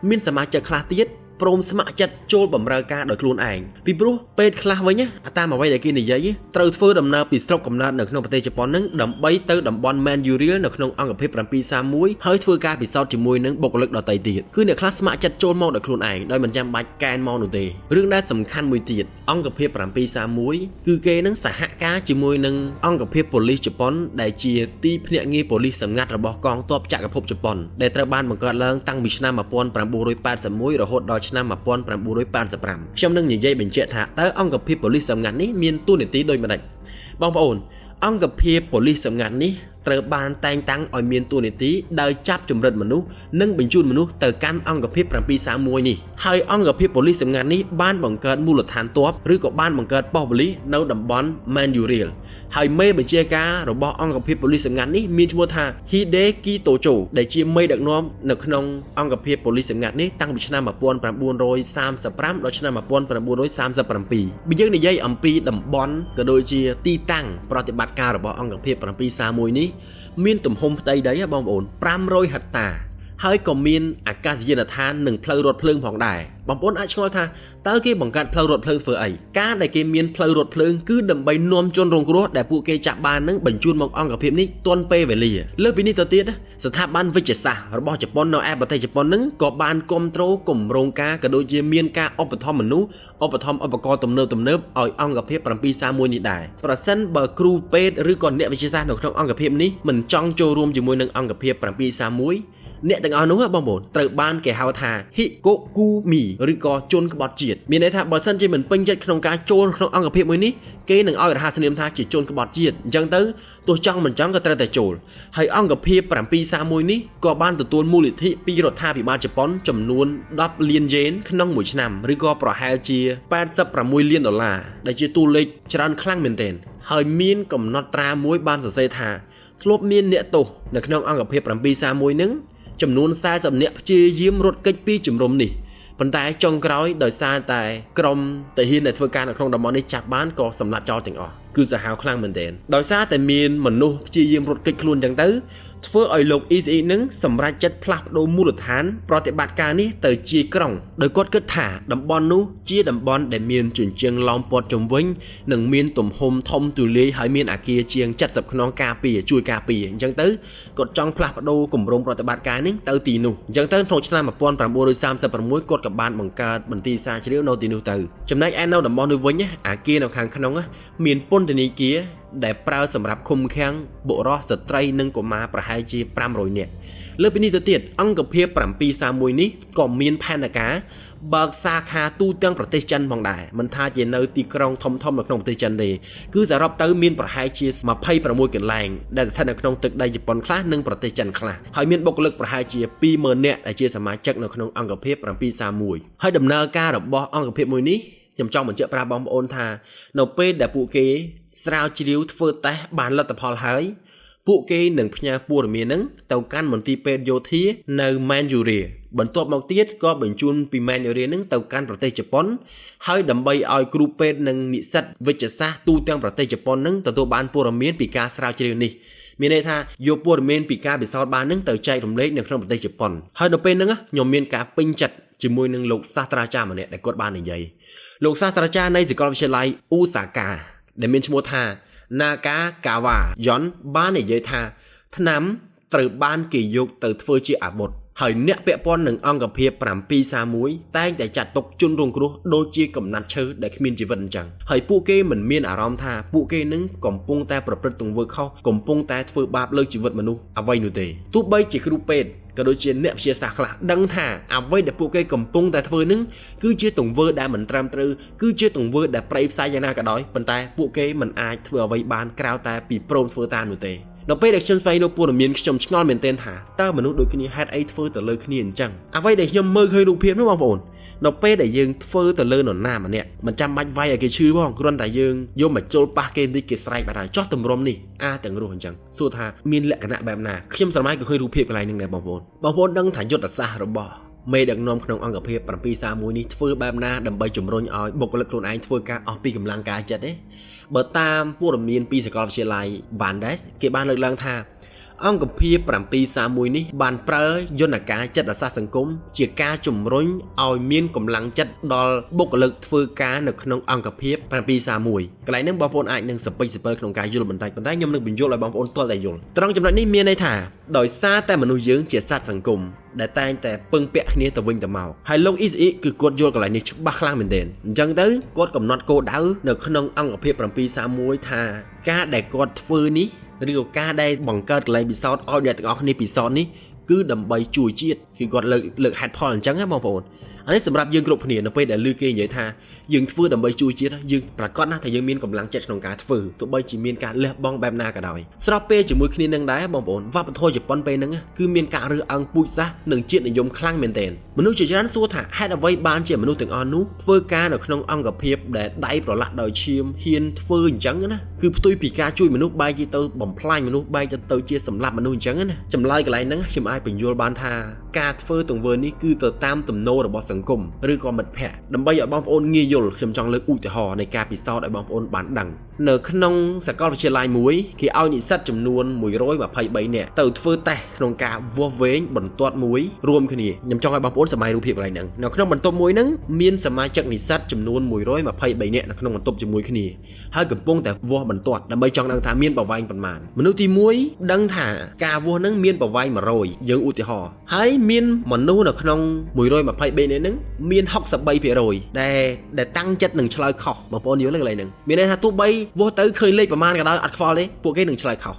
មានសមាជិកខ្លះទៀត ព្រមស្ម័គ្រចិត្តចូលបម្រើការដោយខ្លួនឯងពីព្រោះពេទ្យខ្លះវិញតាមអ្វីដែលគេនិយាយត្រូវធ្វើដំណើរពីស្រុកកំណើតនៅក្នុងប្រទេសជប៉ុននឹងដើម្បីទៅតំបន់ Manurial នៅក្នុងអង្គភាព731ហើយធ្វើការពិសោធន៍ជាមួយនឹងបុគ្គលិកដទៃទៀតគឺអ្នកខ្លះស្ម័គ្រចិត្តចូលមកដោយខ្លួនឯងដោយមិនចាំបាច់កេណ្ឌមកនោះទេរឿងដែលសំខាន់មួយទៀតអង្គភាព731គឺគេនឹងសហការជាមួយនឹងអង្គភាពប៉ូលីសជប៉ុនដែលជាទីភ្នាក់ងារប៉ូលីសសម្ងាត់របស់កងទ័ពចក្រភពជប៉ុនដែលត្រូវបានបង្កើតឡើងតាំងពីឆ្នាំ1981រហូតដល់ឆ្នាំ1985ខ្ញុំនឹងនិយាយបញ្ជាក់ថាតើអង្គភាពប៉ូលីសសម្ងាត់នេះមានតួនាទីដូចម្តេចបងប្អូនអង្គភាពប៉ូលីសសម្ងាត់នេះត្រូវបានតែងតាំងឲ្យមានតួនាទីដោយចាប់ចម្រិតមនុស្សនិងបញ្ជូនមនុស្សទៅកាន់អង្គភាព731នេះហើយអង្គភាពប៉ូលីសសម្ងាត់នេះបានបង្កើតមូលដ្ឋានទ័ពឬក៏បានបង្កើតប៉ុស្តិ៍ប៉ូលីសនៅតំបន់ Manurial ហើយមេបញ្ជាការរបស់អង្គភាពប៉ូលីសសម្ងាត់នេះមានឈ្មោះថា Hideki Tojo ដែលជាមេដឹកនាំនៅក្នុងអង្គភាពប៉ូលីសសម្ងាត់នេះតាំងពីឆ្នាំ1935ដល់ឆ្នាំ1937បើយើងនិយាយអំពីតំបន់ក៏ដូចជាទីតាំងប្រតិបត្តិការរបស់អង្គភាព731នេះមានទំហំផ្ទៃដីបងប្អូន500ហិកតាហើយក៏មានអាកាសយានដ្ឋាននិងផ្លូវរថភ្លើងផងដែរបងប្អូនអាចឆ្ងល់ថាតើគេបង្កើតផ្លូវរថភ្លើងធ្វើអីការដែលគេមានផ្លូវរថភ្លើងគឺដើម្បីនាំជនរងគ្រោះដែលពួកគេចាប់បាននឹងបញ្ជូនមកអង្គភាពនេះទាន់ពេលវេលាលើពីនេះទៅទៀតស្ថាប័នវិទ្យាសាស្ត្ររបស់ជប៉ុននៅឯប្រទេសជប៉ុននឹងក៏បានគ្រប់គ្រងគម្រោងការក៏ដូចជាមានការឧបត្ថម្ភមនុស្សឧបត្ថម្ភឧបករណ៍ទំនើបឲ្យអង្គភាព731នេះដែរប្រសិនបើគ្រូពេទ្យឬក៏អ្នកវិទ្យាសាស្ត្រនៅក្នុងអង្គភាពនេះមិនចង់ចូលរួមជាមួយនឹងអង្គភាព731អ្នកទាំងអស់នោះបងប្អូនត្រូវបានគេហៅថា Hikokumi ឬក៏ជនក្បត់ជាតិមានន័យថាបើសិនជាមិនពេញចិត្តក្នុងការចូលក្នុងអង្គភាពមួយនេះគេនឹងឲ្យរហស្សនាមថាជាជនក្បត់ជាតិអញ្ចឹងទៅទោះចង់មិនចង់ក៏ត្រូវតែចូលហើយអង្គភាព731នេះក៏បានទទួលមូលនិធិពីរដ្ឋាភិបាលជប៉ុនចំនួន10លានយេនក្នុងមួយឆ្នាំឬក៏ប្រហែលជា86លានដុល្លារដែលជាតួលេខច្រើនខ្លាំងមែនទែនហើយមានកំណត់ត្រាមួយបានសរសេរថាធ្លាប់មានអ្នកទោសនៅក្នុងអង្គភាព731នឹងចំនួន40នាក់ព្យាយាមរត់គេចពីជំរំនេះប៉ុន្តែចុងក្រោយដោយសារតែក្រុមទាហានដែលធ្វើការនៅក្នុងតំបន់នេះចាប់បានក៏សម្លាប់ចោលទាំងអស់គឺសាហាវខ្លាំងមែនទែនដោយសារតែមានមនុស្សព្យាយាមរត់គេចខ្លួនចឹងទៅធ្វើឲ្យលោក ECE នឹងសម្រេចចិត្តផ្លាស់ប្ដូរមូលដ្ឋានប្រតិបត្តិការនេះទៅជាក្រុងដោយគាត់គិតថាតំបន់នោះជាតំបន់ដែលមានជញ្ជាំងឡោមព័ទ្ធជុំវិញនិងមានទំហំធំទូលាយហើយមានអគារជាង70ខ្នងការពារជួយការពារអញ្ចឹងទៅគាត់ចង់ផ្លាស់ប្ដូរគម្រោងប្រតិបត្តិការនេះទៅទីនោះអញ្ចឹងទៅក្នុងឆ្នាំ1936គាត់ក៏បានបង្កើតមន្ទីរសាជ្រាវនៅទីនោះទៅចំណែកឯនៅតំបន់នោះវិញអគារនៅខាងក្នុងមានពន្ធនាគារដែលប្រើសម្រាប់ឃុំឃាំងបុរសស្ត្រីនិងកុមារប្រហែលជា500នាក់លើពីនេះទៅទៀតអង្គភាព731នេះក៏មានផែនការបើកសាខាទូទាំងប្រទេសចិនផងដែរមិនថាជានៅទីក្រុងធំៗនៅក្នុងប្រទេសចិនទេគឺសរុបទៅមានប្រហែលជា26កន្លែងដែលស្ថិតនៅក្នុងទឹកដីជប៉ុនខ្លះនិងប្រទេសចិនខ្លះហើយមានបុគ្គលិកប្រហែលជា20000នាក់ដែលជាសមាជិកនៅក្នុងអង្គភាព731ហើយដំណើរការរបស់អង្គភាពមួយនេះខ្ញុំចង់បញ្ជាក់ប្រាប់បងប្អូនថានៅពេលដែលពួកគេស្រាវជ្រាវធ្វើតេស្តបានលទ្ធផលហើយពួកគេនឹងផ្ញើព័ត៌មានហ្នឹងទៅកាន់មន្ទីរពេទ្យយោធានៅ Manchuria បន្ទាប់មកទៀតក៏បញ្ជូនពី Manchuria ហ្នឹងទៅកាន់ប្រទេសជប៉ុនហើយដើម្បីឲ្យគ្រូពេទ្យនិងនិស្សិតវិទ្យាសាស្ត្រទូទាំងប្រទេសជប៉ុនហ្នឹងទទួលបានព័ត៌មានពីការស្រាវជ្រាវនេះមានន័យថាយកព័ត៌មានពីការពិសោធន៍បានហ្នឹងទៅចែករំលែកនៅក្នុងប្រទេសជប៉ុនហើយនៅពេលហ្នឹងខ្ញុំមានការពេញចិត្តជាមួយនឹងលោកសាស្ត្រាចារ្យម្នាក់ដែលគាត់បាននិយាយលោកសាស្ត្រាចារ្យនៃសាកលវិទ្យាល័យអ៊ូសាកាដែលមានឈ្មោះថា Nakagawa Yon បាននិយាយថាថ្នាំត្រូវបានគេយកទៅធ្វើជាអាវុធហើយអ្នកពាក់ព័ន្ធនឹងអង្គភាព731តែងតែចាត់ទុកជនរងគ្រោះដូចជាកំណាត់ឈើដែលគ្មានជីវិតអញ្ចឹងហើយពួកគេមិនមានអារម្មណ៍ថាពួកគេនឹងកំពុងតែប្រព្រឹត្តទង្វើខុសកំពុងតែធ្វើបាបលើជីវិតមនុស្សអ្វីនោះទេទោះបីជាគ្រូពេទ្យក៏ដូចជាអ្នកវិទ្យាសាស្ត្រខ្លះដឹងថាអ្វីដែលពួកគេកំពុងតែធ្វើនឹងគឺជាទង្វើដែលមិនត្រឹមត្រូវគឺជាទង្វើដែលប្រៃផ្សាយយ៉ាងណាក៏ដោយប៉ុន្តែពួកគេមិនអាចធ្វើអ្វីបានក្រៅតែពីព្រមធ្វើតាមនោះទេនៅពេលដែលខ្ញុំស្វែងរកព័ត៌មានខ្ញុំឆ្ងល់មែនទែនថាតើមនុស្សដូចគ្នាហេតុអីធ្វើទៅលើគ្នាអញ្ចឹងអ្វីដែលខ្ញុំមើលឃើញរូបភាពនោះបងប្អូននៅពេលដែលយើងធ្វើទៅលើនរណាម្នាក់មិនចាំបាច់វាយឲ្យគេឈឺបងគ្រាន់តែយើងយកមកជុលប៉ះគេតិចគេស្រែកបាត់ហើយចោះទម្រាំនេះទាំងរស់អញ្ចឹងសួរថាមានលក្ខណៈបែបណាខ្ញុំស្រមៃក៏ឃើញរូបភាពកន្លែងហ្នឹងដែរបងប្អូនដឹងថាយុទ្ធសាស្ត្ររបស់មេដឹកនាំក្នុងអង្គភាព731នេះធ្វើបែបណាដើម្បីជំរុញឲ្យបុគ្គលិកខ្លួនឯងធ្វើការអស់ពីកម្លាំងកាយចិត្តទេបើតាមព័ត៌មានពីសាកលវិទ្យាល័យ Bandes គេបានលើកឡើងថា អង្គភាព731នេះបានប្រើយន្តការចិត្តសាស្ត្រសង្គមជាការជំរុញឲ្យមានកម្លាំងចិត្តដល់បុគ្គលិកធ្វើការនៅក្នុងអង្គភាព731កន្លែងហ្នឹងបងប្អូនអាចនឹងសពេចសពិលក្នុងការយល់បន្តិចប៉ុន្តែខ្ញុំនឹងបញ្យល់ឲ្យបងប្អូនទាល់តែយល់ត្រង់ចំណុចនេះមានន័យថាដោយសារតែមនុស្សយើងជាសត្វសង្គមដែលតែងតែពឹងពាក់គ្នាទៅវិញទៅមកហើយលោកអ៊ីសអ៊ីគឺគាត់យល់កន្លែងនេះច្បាស់ខ្លាំងមែនទែនអញ្ចឹងទៅគាត់កំណត់គោលដៅនៅក្នុងអង្គភាព731ថាការដែលគាត់ធ្វើនេះឬក៏ការដែលបង្កើតកន្លែងពិសោធន៍ឲ្យអ្នកទាំងអស់គ្នាពិសោធន៍នេះគឺដើម្បីជួយជាតិគឺគាត់លើកហេតុផលអញ្ចឹងណាបងប្អូនអានេះសម្រាប់យើងគ្រប់គ្នានៅពេលដែលឮគេនិយាយថាយើងធ្វើដើម្បីជួយជាតិយើងប្រកាសណាស់ថាយើងមានកម្លាំងចិត្តក្នុងការធ្វើទោះបីជាមានការលះបង់បែបណាក៏ដោយស្របពេលជាមួយគ្នានឹងដែរបងប្អូនវប្បធម៌ជប៉ុនពេលហ្នឹងគឺមានការរើសអើងពូជសាសន៍និងជាតិនិយមខ្លាំងមែនទែនមនុស្សជាច្រើនសួរថាហេតុអ្វីបានជាមនុស្សទាំងអស់នោះធ្វើការនៅក្នុងអង្គភាពដែលដៃប្រឡាក់ដោយឈាមហ៊ានធ្វើអញ្ចឹងណាគឺផ្ទុយពីការជួយមនុស្សបែរជាទៅបំផ្លាញមនុស្សបែរទៅជាសម្លាប់មនុស្សអញ្ចឹងណាចម្លើយកន្លែងហ្នឹងខ្ញុំអាចបញ្យល់បានថាការធ្វើទង្វើនេះគឺទៅតាមទំនោររបស់សង្គមឬក៏មិត្តភ័ក្តិដើម្បីឲ្យបងប្អូនងាយយល់ខ្ញុំចង់លើកឧទាហរណ៍នៃការពិសោធន៍ឲ្យបងប្អូនបានដឹងនៅក្នុងសាកលវិទ្យាល័យមួយគេឲ្យនិស្សិតចំនួន123នាក់ទៅធ្វើតេស្តក្នុងការវាស់វែងបន្ទាត់មួយរួមគ្នាខ្ញុំចង់ឲ្យបងប្អូនសប្បាយរូបភាពកន្លែងហ្នឹងនៅក្នុងបន្ទប់មួយហ្នឹងមានសមាជិកនិស្សិតចំនួន123នាក់នៅក្នុងបន្ទប់ជាមួយគ្នាហើយកំពុងតែវាស់បន្ទាត់ដើម្បីចង់ដឹងថាមានប្រវែងប៉ុន្មានមនុស្សទី1ដឹងថាការវាស់ហ្នឹងមានប្រវែង100យើងឧទាហរណ៍ហើយមានមនុស្សនៅក្នុង123នាក់ហ្នឹងមាន63%ដែលតាំងចិត្តនឹងឆ្លើយខុសបងប្អូនយល់ទេកន្លែងហ្នឹងមានន័យថាទោះបីវាស់ទៅឃើញលេខប្រមាណក៏ដោយអត់ខ្វល់ទេពួកគេនឹងឆ្លើយខុស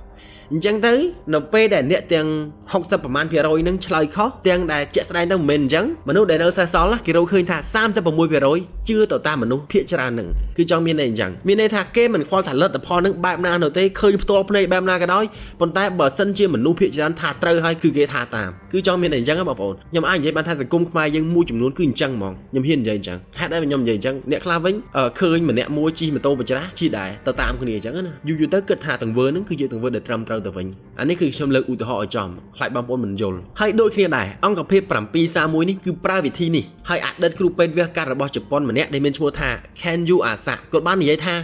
អញ្ចឹងទៅនៅពេលដែលអ្នកទាំង60ប្រមាណ%ហ្នឹងឆ្លើយខុសទាំងដែលជាក់ស្ដែងទៅមិនមែនអញ្ចឹងមនុស្សដែលនៅសេសសល់គេរកឃើញថា36%ជឿទៅតាមមនុស្សភាគច្រើនហ្នឹងគឺចង់មានន័យអញ្ចឹងមានន័យថាគេមិនខ្វល់ថាលទ្ធផលហ្នឹងបែបណានោះទេឃើញផ្ទាល់ភ្នែកបែបណាក៏ដោយប៉ុន្តែបើសិនជាមនុស្សភាគច្រើនថាត្រូវហើយគឺគេថាតាមគឺចង់មានន័យអញ្ចឹងបងប្អូនខ្ញុំអាចនិយាយបានថាសង្គមខ្មែរយើងមួយចំនួនគឺអញ្ចឹងហ្មងខ្ញុំហ៊ាននិយាយអញ្ចឹងហេតុអីខ្ញុំនិយាយអញ្ចឹងអ្នកខ្លះវិញឃើញម្នាក់មួយជិះម៉ូតូបច្រាស់ជិះដែរទៅតាមគ្នាអញ្ចឹងណាយូរទៅគិតថាទង្វើហ្នឹងគឺជាទង្វើដែលត្រឹមត្រូវទៅវិញអានេះគឺខ្ញុំលើកឧទាហរណ៍ឲ្យចំខ្លាចបងប្អូនមិនយល់ហើយដូចគ្នាដែរអង្គភាព731នេះគឺប្រើវិធីនេះហើយអតីតគ្រូពេទ្យវះកាត់របស់ជប៉ុនម្នាក់ដែលមានឈ្មោះថា Kenyu Asa គាត់បាននិយាយថា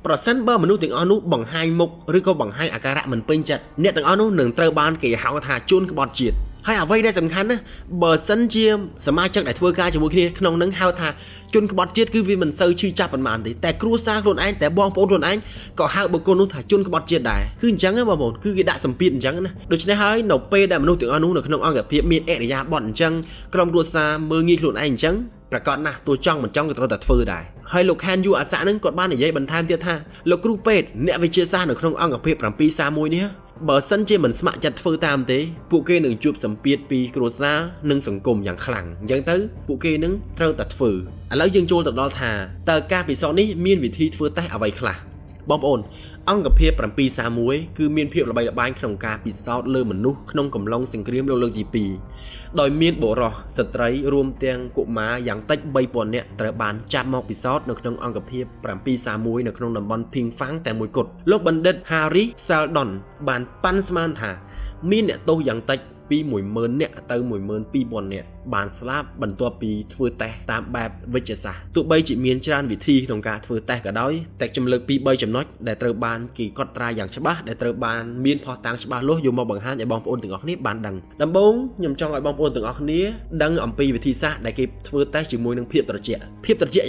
ប្រសិនបើមនុស្សទាំងអស់នោះបង្ហាញមុខឬក៏បង្ហាញអាការៈមិនពេញចិត្តអ្នកទាំងអស់នោះនឹងត្រូវបានគេហៅថាជនក្បត់ជាតិហើយអ្វីដែលសំខាន់ណាបើសិនជាសមាជិកដែលធ្វើការជាមួយគ្នាក្នុងនឹងហៅថាជនក្បត់ជាតិគឺវាមិនសូវឈឺចាប់ប៉ុន្មានទេតែគ្រួសារខ្លួនឯងតែបងប្អូនខ្លួនឯងក៏ហៅបុគ្គលនោះថាជនក្បត់ជាតិដែរគឺអញ្ចឹងណាបងប្អូនគឺគេដាក់សម្ពាធអញ្ចឹងណាដូច្នេះហើយនៅពេលដែលមនុស្សទាំងអស់នោះនៅក្នុងអង្គភាពមានអរិយាប័ត្រអញ្ចឹងក្រុមគ្រួសារមើលងាយខ្លួនឯងអញ្ចឹងប្រកាសណាស់ទោះចង់មិនចង់ក៏ត្រូវតែធ្វើដែរហើយលោកខានយូអាសានឹងគាត់បាននិយាយបន្ថែមទៀតថាលោកគ្រូពេទ្យអ្នកវិទ្យាសាស្ត្រនៅក្នុងអង្គភាព731នេះបើសិនជាមិនស្ម័គ្រចិត្តធ្វើតាមទេពួកគេនឹងជួបសម្ពាធពីគ្រួសារនិងសង្គមយ៉ាងខ្លាំងអញ្ចឹងទៅពួកគេនឹងត្រូវតែធ្វើឥឡូវយើងចូលទៅដល់ថាតើការពិសោធន៍នេះមានវិធីធ្វើតេស្តអ្វីខ្លះបងប្អូនអង្គភាព731គឺមានភាពល្បីល្បាញក្នុងការពិសោធន៍លើមនុស្សក្នុងកំឡុងសង្គ្រាមលោកលើកទី2ដោយមានបុរសស្ត្រីរួមទាំងកុមារយ៉ាងតិច 3000 នាក់ត្រូវបានចាប់មកពិសោធន៍នៅក្នុងអង្គភាព731នៅក្នុងតំបន់ Phingfang តែមួយគត់លោកបណ្ឌិត Harry Seldon បានប៉ាន់ស្មានថាមានអ្នកទោសយ៉ាងតិចពី10000នាក់ទៅ12000នាក់បានស្លាប់បន្ទាប់ពីធ្វើតេស្តតាមបែបវិទ្យាសាស្ត្រទោះបីជាមានច្រើនវិធីក្នុងការធ្វើតេស្តក៏ដោយតែខ្ញុំលើកពី3ចំណុចដែលត្រូវបានគេកត់ត្រាយ៉ាងច្បាស់ដែលត្រូវបានមានភស្តុតាងច្បាស់លាស់យកមកបង្ហាញឲ្យបងប្អូនទាំងអស់គ្នាបានដឹងដំបូងខ្ញុំចង់ឲ្យបងប្អូនទាំងអស់គ្នាដឹងអំពីវិធីសាស្ត្រដែលគេធ្វើតេស្តជាមួយនឹងភាពត្រជាក់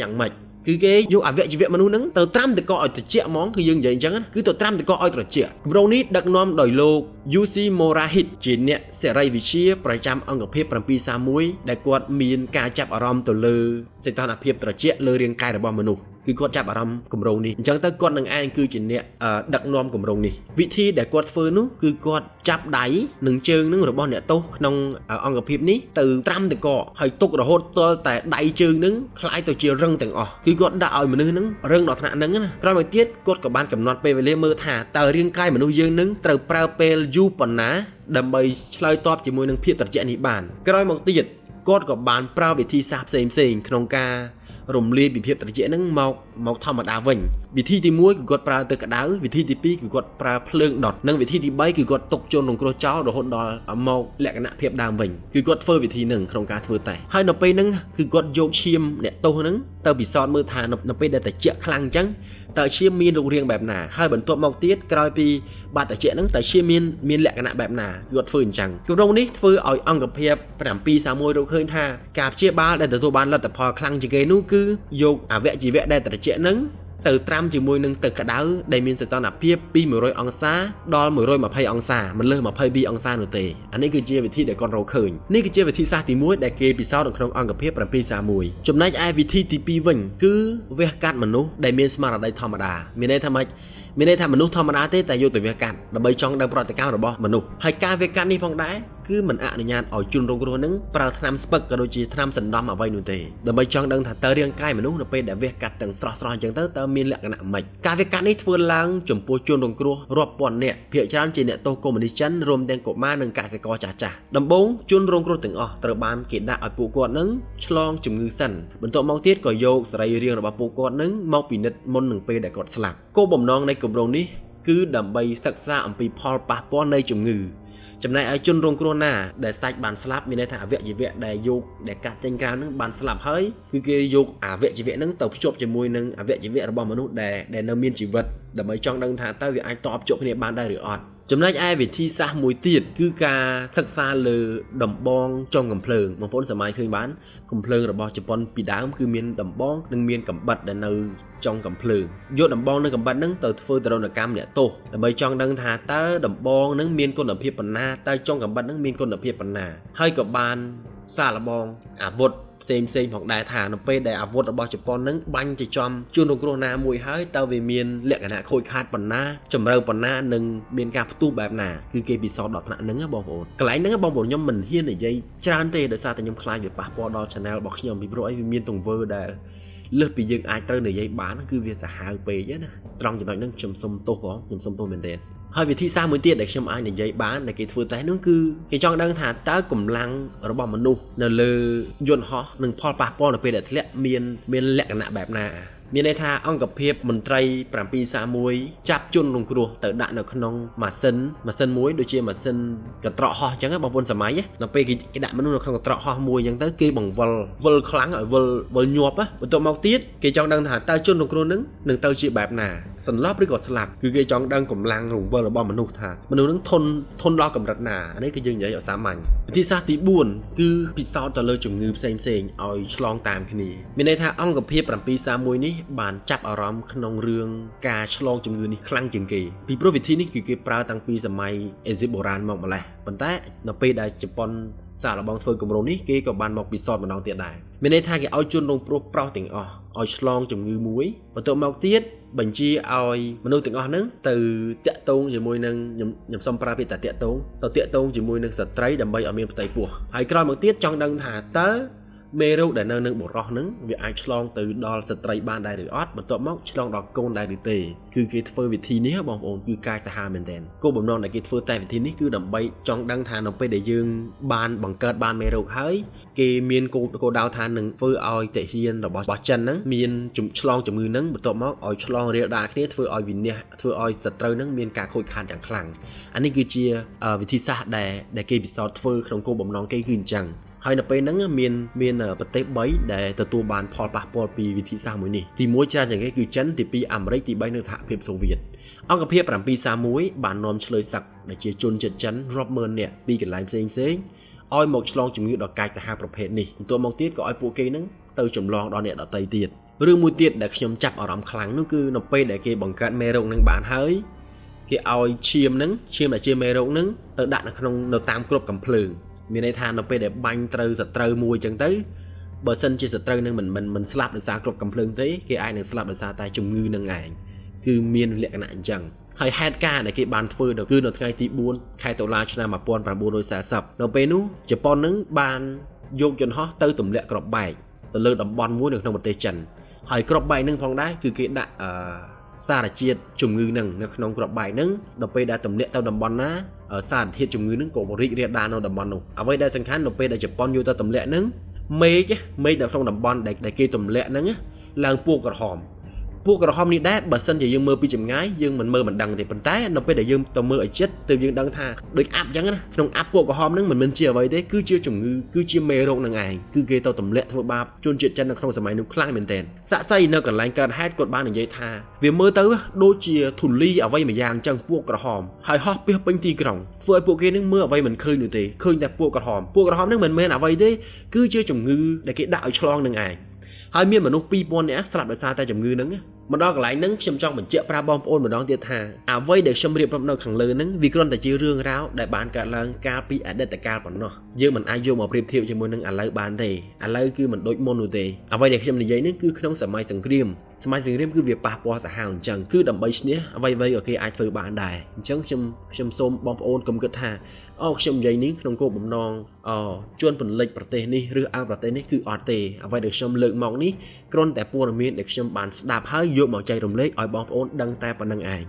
យ៉ាងម៉េចគឺគេយកអវយវៈមនុស្សហ្នឹងទៅត្រាំទឹកកកឲ្យត្រជាក់ហ្មងគឺយើងនិយាយអញ្ចឹងគឺទៅត្រាំទឹកកកឲ្យត្រជាក់គម្រោងនេះដឹកនាំដោយលោក Yushi Morahit ជាអ្នកសេរីវិទ្យាប្រចាំអង្គភាព731ដែលគាត់មានការចាប់អារម្មណ៍ទៅលើសីតុណ្ហភាពត្រជាក់លើរាងកាយរបស់មនុស្សគឺគាត់ចាប់អារម្មណ៍គម្រោងនេះអញ្ចឹងទៅគាត់នឹងឯងគឺជាអ្នកដឹកនាំគម្រោងនេះវិធីដែលគាត់ធ្វើនោះគឺគាត់ចាប់ដៃនិងជើងនឹងរបស់អ្នកទោសក្នុងអង្គភាពនេះទៅត្រាំទឹកកកហើយទុករហូតទាល់តែដៃជើងនឹងคล้ายទៅជារឹងទាំងអស់គឺគាត់ដាក់ឲ្យមនុស្សនឹងរឹងដល់ថ្នាក់ហ្នឹងណាក្រោយមកទៀតគាត់ក៏បានកំណត់ពេលវេលាមើលថាតើរាងកាយមនុស្សយើងនឹងត្រូវប្រើពេលយូរប៉ុណ្ណាដើម្បីឆ្លើយតបជាមួយនឹងភាពត្រជាក់នេះបានក្រោយមកទៀតគាត់ក៏បានប្រើវិធីសាស្ត្រផ្សេងៗក្នុងការរំលាយពីភាពត្រជាក់ហ្នឹងមកធម្មតាវិញ វិធីទី1គឺគាត់ប្រើទឹកក្តៅវិធីទី2គឺគាត់ប្រើភ្លើងដុតនិងវិធីទី3គឺគាត់ទុកជនរងគ្រោះចោលរហូតដល់មកលក្ខណៈភាពដើមវិញគឺគាត់ធ្វើវិធីហ្នឹងក្នុងការធ្វើតេស្តហើយនៅពេលហ្នឹងគឺគាត់យកឈាមអ្នកទោសហ្នឹងទៅពិសោធន៍មើលថានៅពេលដែលត្រជាក់ខ្លាំងអញ្ចឹងតើឈាមមានរូបរាងបែបណាហើយបន្ទាប់មកទៀតក្រោយពីបាត់ត្រជាក់ហ្នឹងតើឈាមមានលក្ខណៈបែបណាគាត់ធ្វើអញ្ចឹងគម្រោងនេះធ្វើឲ្យអង្គភាព731រកឃើញថាការព្យាបាលដែលទទួលបានលទ្ធផលខ្លាំងជាងគេនោះគឺយកអវយវៈដែលត្រជាក់ហ្នឹងទៅត្រាំជាមួយនឹងទឹកក្តៅដែលមានសីតុណ្ហភាពពី100អង្សាដល់120អង្សាមិនលើស22អង្សានោះទេអានេះគឺជាវិធីដែលគាត់រកឃើញនេះគឺជាវិធីសាស្ត្រទី1ដែលគេពិសោធន៍នៅក្នុងអង្គភាព731ចំណែកឯវិធីទី2វិញគឺវះកាត់មនុស្សដែលមានស្មារតីធម្មតាមានន័យថាម៉េចមានន័យថាមនុស្សធម្មតាទេតែយកទៅវះកាត់ដើម្បីចង់ដឹងប្រតិកម្មរបស់មនុស្សហើយការវះកាត់នេះផងដែរគឺមិនអនុញ្ញាតឲ្យជនរងគ្រោះនឹងប្រើថ្នាំស្ពឹកក៏ដូចជាថ្នាំសណ្ដំអ្វីនោះទេដើម្បីចង់ដឹងថាតើរាងកាយមនុស្សនៅពេលដែលវះកាត់ទាំងស្រស់ៗអញ្ចឹងតើមានលក្ខណៈម៉េចការវះកាត់នេះធ្វើឡើងចំពោះជនរងគ្រោះរាប់ពាន់នាក់ភាគច្រើនជាអ្នកទោសកុម្មុយនីសចិនរួមទាំងកុមារនិងកសិករចាស់ៗដំបូងជនរងគ្រោះទាំងអស់ត្រូវបានគេដាក់ឲ្យពួកគាត់នឹងឆ្លងជំងឺសិនបន្ទាប់មកទៀតក៏យកសរីរាង្គរបស់ពួកគាត់នឹងមកពិនិត្យមុននឹងពេលដែលគាត់ស្លាប់គោលបំណងនៃគម្រោងនេះគឺដើម្បីសិក្សាអំពីផលប៉ះពាល់នៃជំងឺចំណែកឲ្យជនរងគ្រោះណាដែលសាច់បានស្លាប់មានន័យថាអវយវៈដែលយកដែលកាត់ចេញក្រៅនឹងបានស្លាប់ហើយគឺគេយកអវយវៈនឹងទៅភ្ជាប់ជាមួយនឹងអវយវៈរបស់មនុស្សដែលនៅមានជីវិតដើម្បីចង់ដឹងថាតើវាអាចតបភ្ជាប់គ្នាបានដែរឬអត់ចំណែកឯវិធីសាស្ត្រមួយទៀតគឺការសិក្សាលើដំបងចុងកំភ្លើងបងប្អូនសម័យឃើញបានកំភ្លើងរបស់ជប៉ុនពីដើមគឺមានដំបងនិងមានកំបិតដែលនៅចុងកំភ្លើងយកដំបងនិងកំបិតហ្នឹងទៅធ្វើទរណកម្មអ្នកទោសដើម្បីចង់ដឹងថាតើដំបងហ្នឹងមានគុណភាពប៉ុណ្ណាតើចុងកំបិតហ្នឹងមានគុណភាពប៉ុណ្ណាហើយក៏បានសាកល្បងអាវុធផ្សេងផងដែរថានៅពេលដែលអាវុធរបស់ជប៉ុនហ្នឹងបាញ់ទៅចំជនរងគ្រោះណាមួយហើយតើវាមានលក្ខណៈខូចខាតប៉ុណ្ណាជំរឿប៉ុណ្ណានិងមានការផ្ទុះបែបណាគឺគេពិសោធន៍ដល់ថ្នាក់ហ្នឹងបងប្អូនកន្លែងហ្នឹងបងប្អូនខ្ញុំមិនហ៊ាននិយាយច្រើនទេដោយសារតែខ្ញុំខ្លាចវាប៉ះពាល់ដល់ channel របស់ខ្ញុំពីព្រោះអីវាមានទង្វើដែលលើសពីយើងអាចត្រូវនិយាយបានគឺវាសាហាវពេកណាត្រង់ចំណុចហ្នឹងខ្ញុំសុំទោសបងខ្ញុំសុំទោសមែនទែនហើយវិធីសាស្ត្រមួយទៀតដែលខ្ញុំអាចនិយាយបានដែលគេធ្វើតេស្តនោះគឺគេចង់ដឹងថាតើកម្លាំងរបស់មនុស្សនៅលើយន្តហោះនិងផលប៉ះពាល់នៅពេលដែលធ្លាក់មានលក្ខណៈបែបណាមានន័យថាអង្គភាពមន្ត្រី731ចាប់ជនរងគ្រោះទៅដាក់នៅក្នុងម៉ាស៊ីនមួយដូចជាម៉ាស៊ីនកន្ត្រកហោះអញ្ចឹងបងប្អូនសម័យនៅពេលគេដាក់មនុស្សនៅក្នុងកន្ត្រកហោះមួយអញ្ចឹងទៅគេបង្វិលខ្លាំងឲ្យវិលញាប់បន្ទាប់មកទៀតគេចង់ដឹងថាតើជនរងគ្រោះនឹងទៅជាបែបណាសន្លប់ឬក៏ស្លាប់គឺគេចង់ដឹងកម្លាំងរង្វិលរបស់មនុស្សថាមនុស្សនឹងធន់ដល់កម្រិតណានេះគឺយើងនិយាយឲ្យសាមញ្ញវិធីសាស្ត្រទី4គឺពិសោធន៍ទៅលើជំងឺផ្សេងៗឲ្យឆ្លងតាមគ្នាមានន័យថាអង្គភាព731នេះបានចាប់អារម្មណ៍ក្នុងរឿងការឆ្លងជំងឺនេះខ្លាំងជាងគេពីព្រោះវិធីនេះគឺគេប្រើតាំងពីសម័យអេស៊ីបបុរាណមកម្លេះប៉ុន្តែនៅពេលដែលជប៉ុនសាកល្បងធ្វើគម្រោងនេះគេក៏បានមកពិសោធន៍ម្ដងទៀតដែរមានន័យថាគេឲ្យជនរងគ្រោះប្រុសទាំងអស់ឲ្យឆ្លងជំងឺមួយបន្ទាប់មកទៀតបញ្ជាឲ្យមនុស្សទាំងអស់ហ្នឹងទៅតាក់ទងជាមួយនឹងខ្ញុំសុំប្រើពាក្យថាតាក់ទងជាមួយនឹងស្ត្រីដើម្បីឲ្យមានផ្ទៃពោះហើយក្រោយមកទៀតចង់ដឹងថាតើមេរោគដែលនៅនឹងបុរសហ្នឹងវាអាចឆ្លងទៅដល់ស្ត្រីបានដែរឬអត់បន្ទាប់មកឆ្លងដល់កូនដែរឬទេគឺគេធ្វើវិធីនេះបងប្អូនគឺកាយសាហាវមែនទែនគោលបំណងដែលគេធ្វើតែវិធីនេះគឺដើម្បីចង់ដឹងថានៅពេលដែលយើងបានបង្កើតបានមេរោគហើយគេមានគោលដៅថានឹងធ្វើឲ្យទាហានរបស់ចិនហ្នឹងមានឆ្លងជំងឺហ្នឹងបន្ទាប់មកឲ្យឆ្លងរាលដាលគ្នាធ្វើឲ្យវិនាសធ្វើឲ្យសត្រូវហ្នឹងមានការខូចខាតយ៉ាងខ្លាំងអានេះគឺជាវិធីសាស្ត្រដែលគេពិសោធន៍ធ្វើក្នុងគោលបំណងគេគឺអញ្ចឹងហើយនៅពេលហ្នឹងមានប្រទេស3ដែលទទួលបានផលប៉ះពាល់ពីវិធីសាស្ត្រមួយនេះទី1ច្រើនជាងគេគឺចិនទី2អាមេរិកទី3នៅសហភាពសូវៀតអង្គភាព731បាននាំឆ្លើយសឹកដែលជាជនជាតិចិនរាប់ម៉ឺននាក់ពីកន្លែងផ្សេងឲ្យមកឆ្លងជំងឺដ៏កាចសាហាវប្រភេទនេះបន្ទាប់មកទៀតក៏ឲ្យពួកគេហ្នឹងទៅចម្លងដល់អ្នកដទៃទៀតរឿងមួយទៀតដែលខ្ញុំចាប់អារម្មណ៍ខ្លាំងនោះគឺនៅពេលដែលគេបង្កើតមេរោគហ្នឹងបានហើយគេឲ្យឈាមដែលជាមេរោគហ្នឹងទៅដាក់នៅតាមគ្រាប់កាំភ្លើងមានន័យថានៅពេលដែលបាញ់ត្រូវសត្រូវមួយអញ្ចឹងទៅបើសិនជាសត្រូវនឹងមិនស្លាប់ដោយសារគ្រាប់កាំភ្លើងទេគេអាចនឹងស្លាប់ដោយសារតែជំងឺនឹងឯងគឺមានលក្ខណៈអញ្ចឹងហើយហេតុការណ៍ដែលគេបានធ្វើគឺនៅថ្ងៃទី4ខែតុលាឆ្នាំ1940នៅពេលនោះជប៉ុននឹងបានយកយន្តហោះទៅទម្លាក់គ្រាប់បែកទៅលើតំបន់មួយនៅក្នុងប្រទេសចិនហើយគ្រាប់បែកនឹងផងដែរគឺគេដាក់សារជាតិជំងឺនឹងនៅក្នុងគ្រាប់បែកនឹងដល់ពេលដែលទម្លាក់ទៅតំបន់ណាសារធាតុជំងឺនឹងក៏រីករាលដាលនៅតំបន់នោះអ្វីដែលសំខាន់នៅពេលដែលជប៉ុនយកទៅទម្លាក់នឹងមេឃនៅក្នុងតំបន់ដែលគេទម្លាក់ហ្នឹងឡើងពណ៌ក្រហម ពួកក្រហមនេះដែរបើសិនជាយើងមើលពីចម្ងាយយើងមិនមើលមិនដឹងទេប៉ុន្តែនៅពេលដែលយើងទៅមើលឲ្យចិត្តទៅយើងដឹងថាដូចអាប់អញ្ចឹងណាក្នុងអាប់ពួកក្រហមហ្នឹងមិនមែនជាអ្វីទេគឺជាជំងឺគឺជាមេរោគនឹងឯងគឺគេទៅទម្លាក់ធ្វើបាបជនជាតិចិននៅក្នុងសម័យនោះខ្លាំងមែនទែនសាក់សីនៅកន្លែងកើតហេតុគាត់បាននិយាយថាវាមើលទៅដូចជាធូលីអ្វីមួយយ៉ាងអញ្ចឹងពួកក្រហមហើយហោះពាសពេញទីក្រុងធ្វើឲ្យពួកគេនឹងមើលអ្វីមិនឃើញនោះទេឃើញតែពួកក្រហមហ្នឹងមិនមែនអ្វីទេគឺជាជំងឺដែលគេដាក់ឲ្យឆ្លងនឹងឯងហើយមានមនុស្ស 2000 នាក់ស្លាប់ដោយសារតែជំងឺហ្នឹងមកដល់កន្លែងហ្នឹងខ្ញុំចង់បញ្ជាក់ប្រាប់បងប្អូនម្ដងទៀតថាអ្វីដែលខ្ញុំរៀបរាប់នៅខាងលើហ្នឹងវាគ្រាន់តែជារឿងរ៉ាវដែលបានកើតឡើងកាលពីអតីតកាលប៉ុណ្ណោះយើងមិនអាចយកមកប្រៀបធៀបជាមួយនឹងឥឡូវបានទេឥឡូវគឺមិនដូចមុននោះទេអ្វីដែលខ្ញុំនិយាយហ្នឹងគឺក្នុងសម័យសង្គ្រាមគឺវាប៉ះពាល់សាហាវអញ្ចឹងគឺដើម្បីឈ្នះអ្វីៗក៏គេអាចធ្វើបានដែរអញ្ចឹងខ្ញុំសូមបងប្អូនកុំគិតថាខ្ញុំនិយាយនេះក្នុងគោលបំណងជួនពន្លិចប្រទេសនេះឬប្រទេសនេះគឺអត់ទេអ្វីដែលខ្ញុំលើកមកនេះគ្រាន់តែព័ត៌មានដែលខ្ញុំបានស្ដាប់ហើយយកមកចែករំលែកឲ្យបងប្អូនដឹងតែប៉ុណ្្នឹងឯង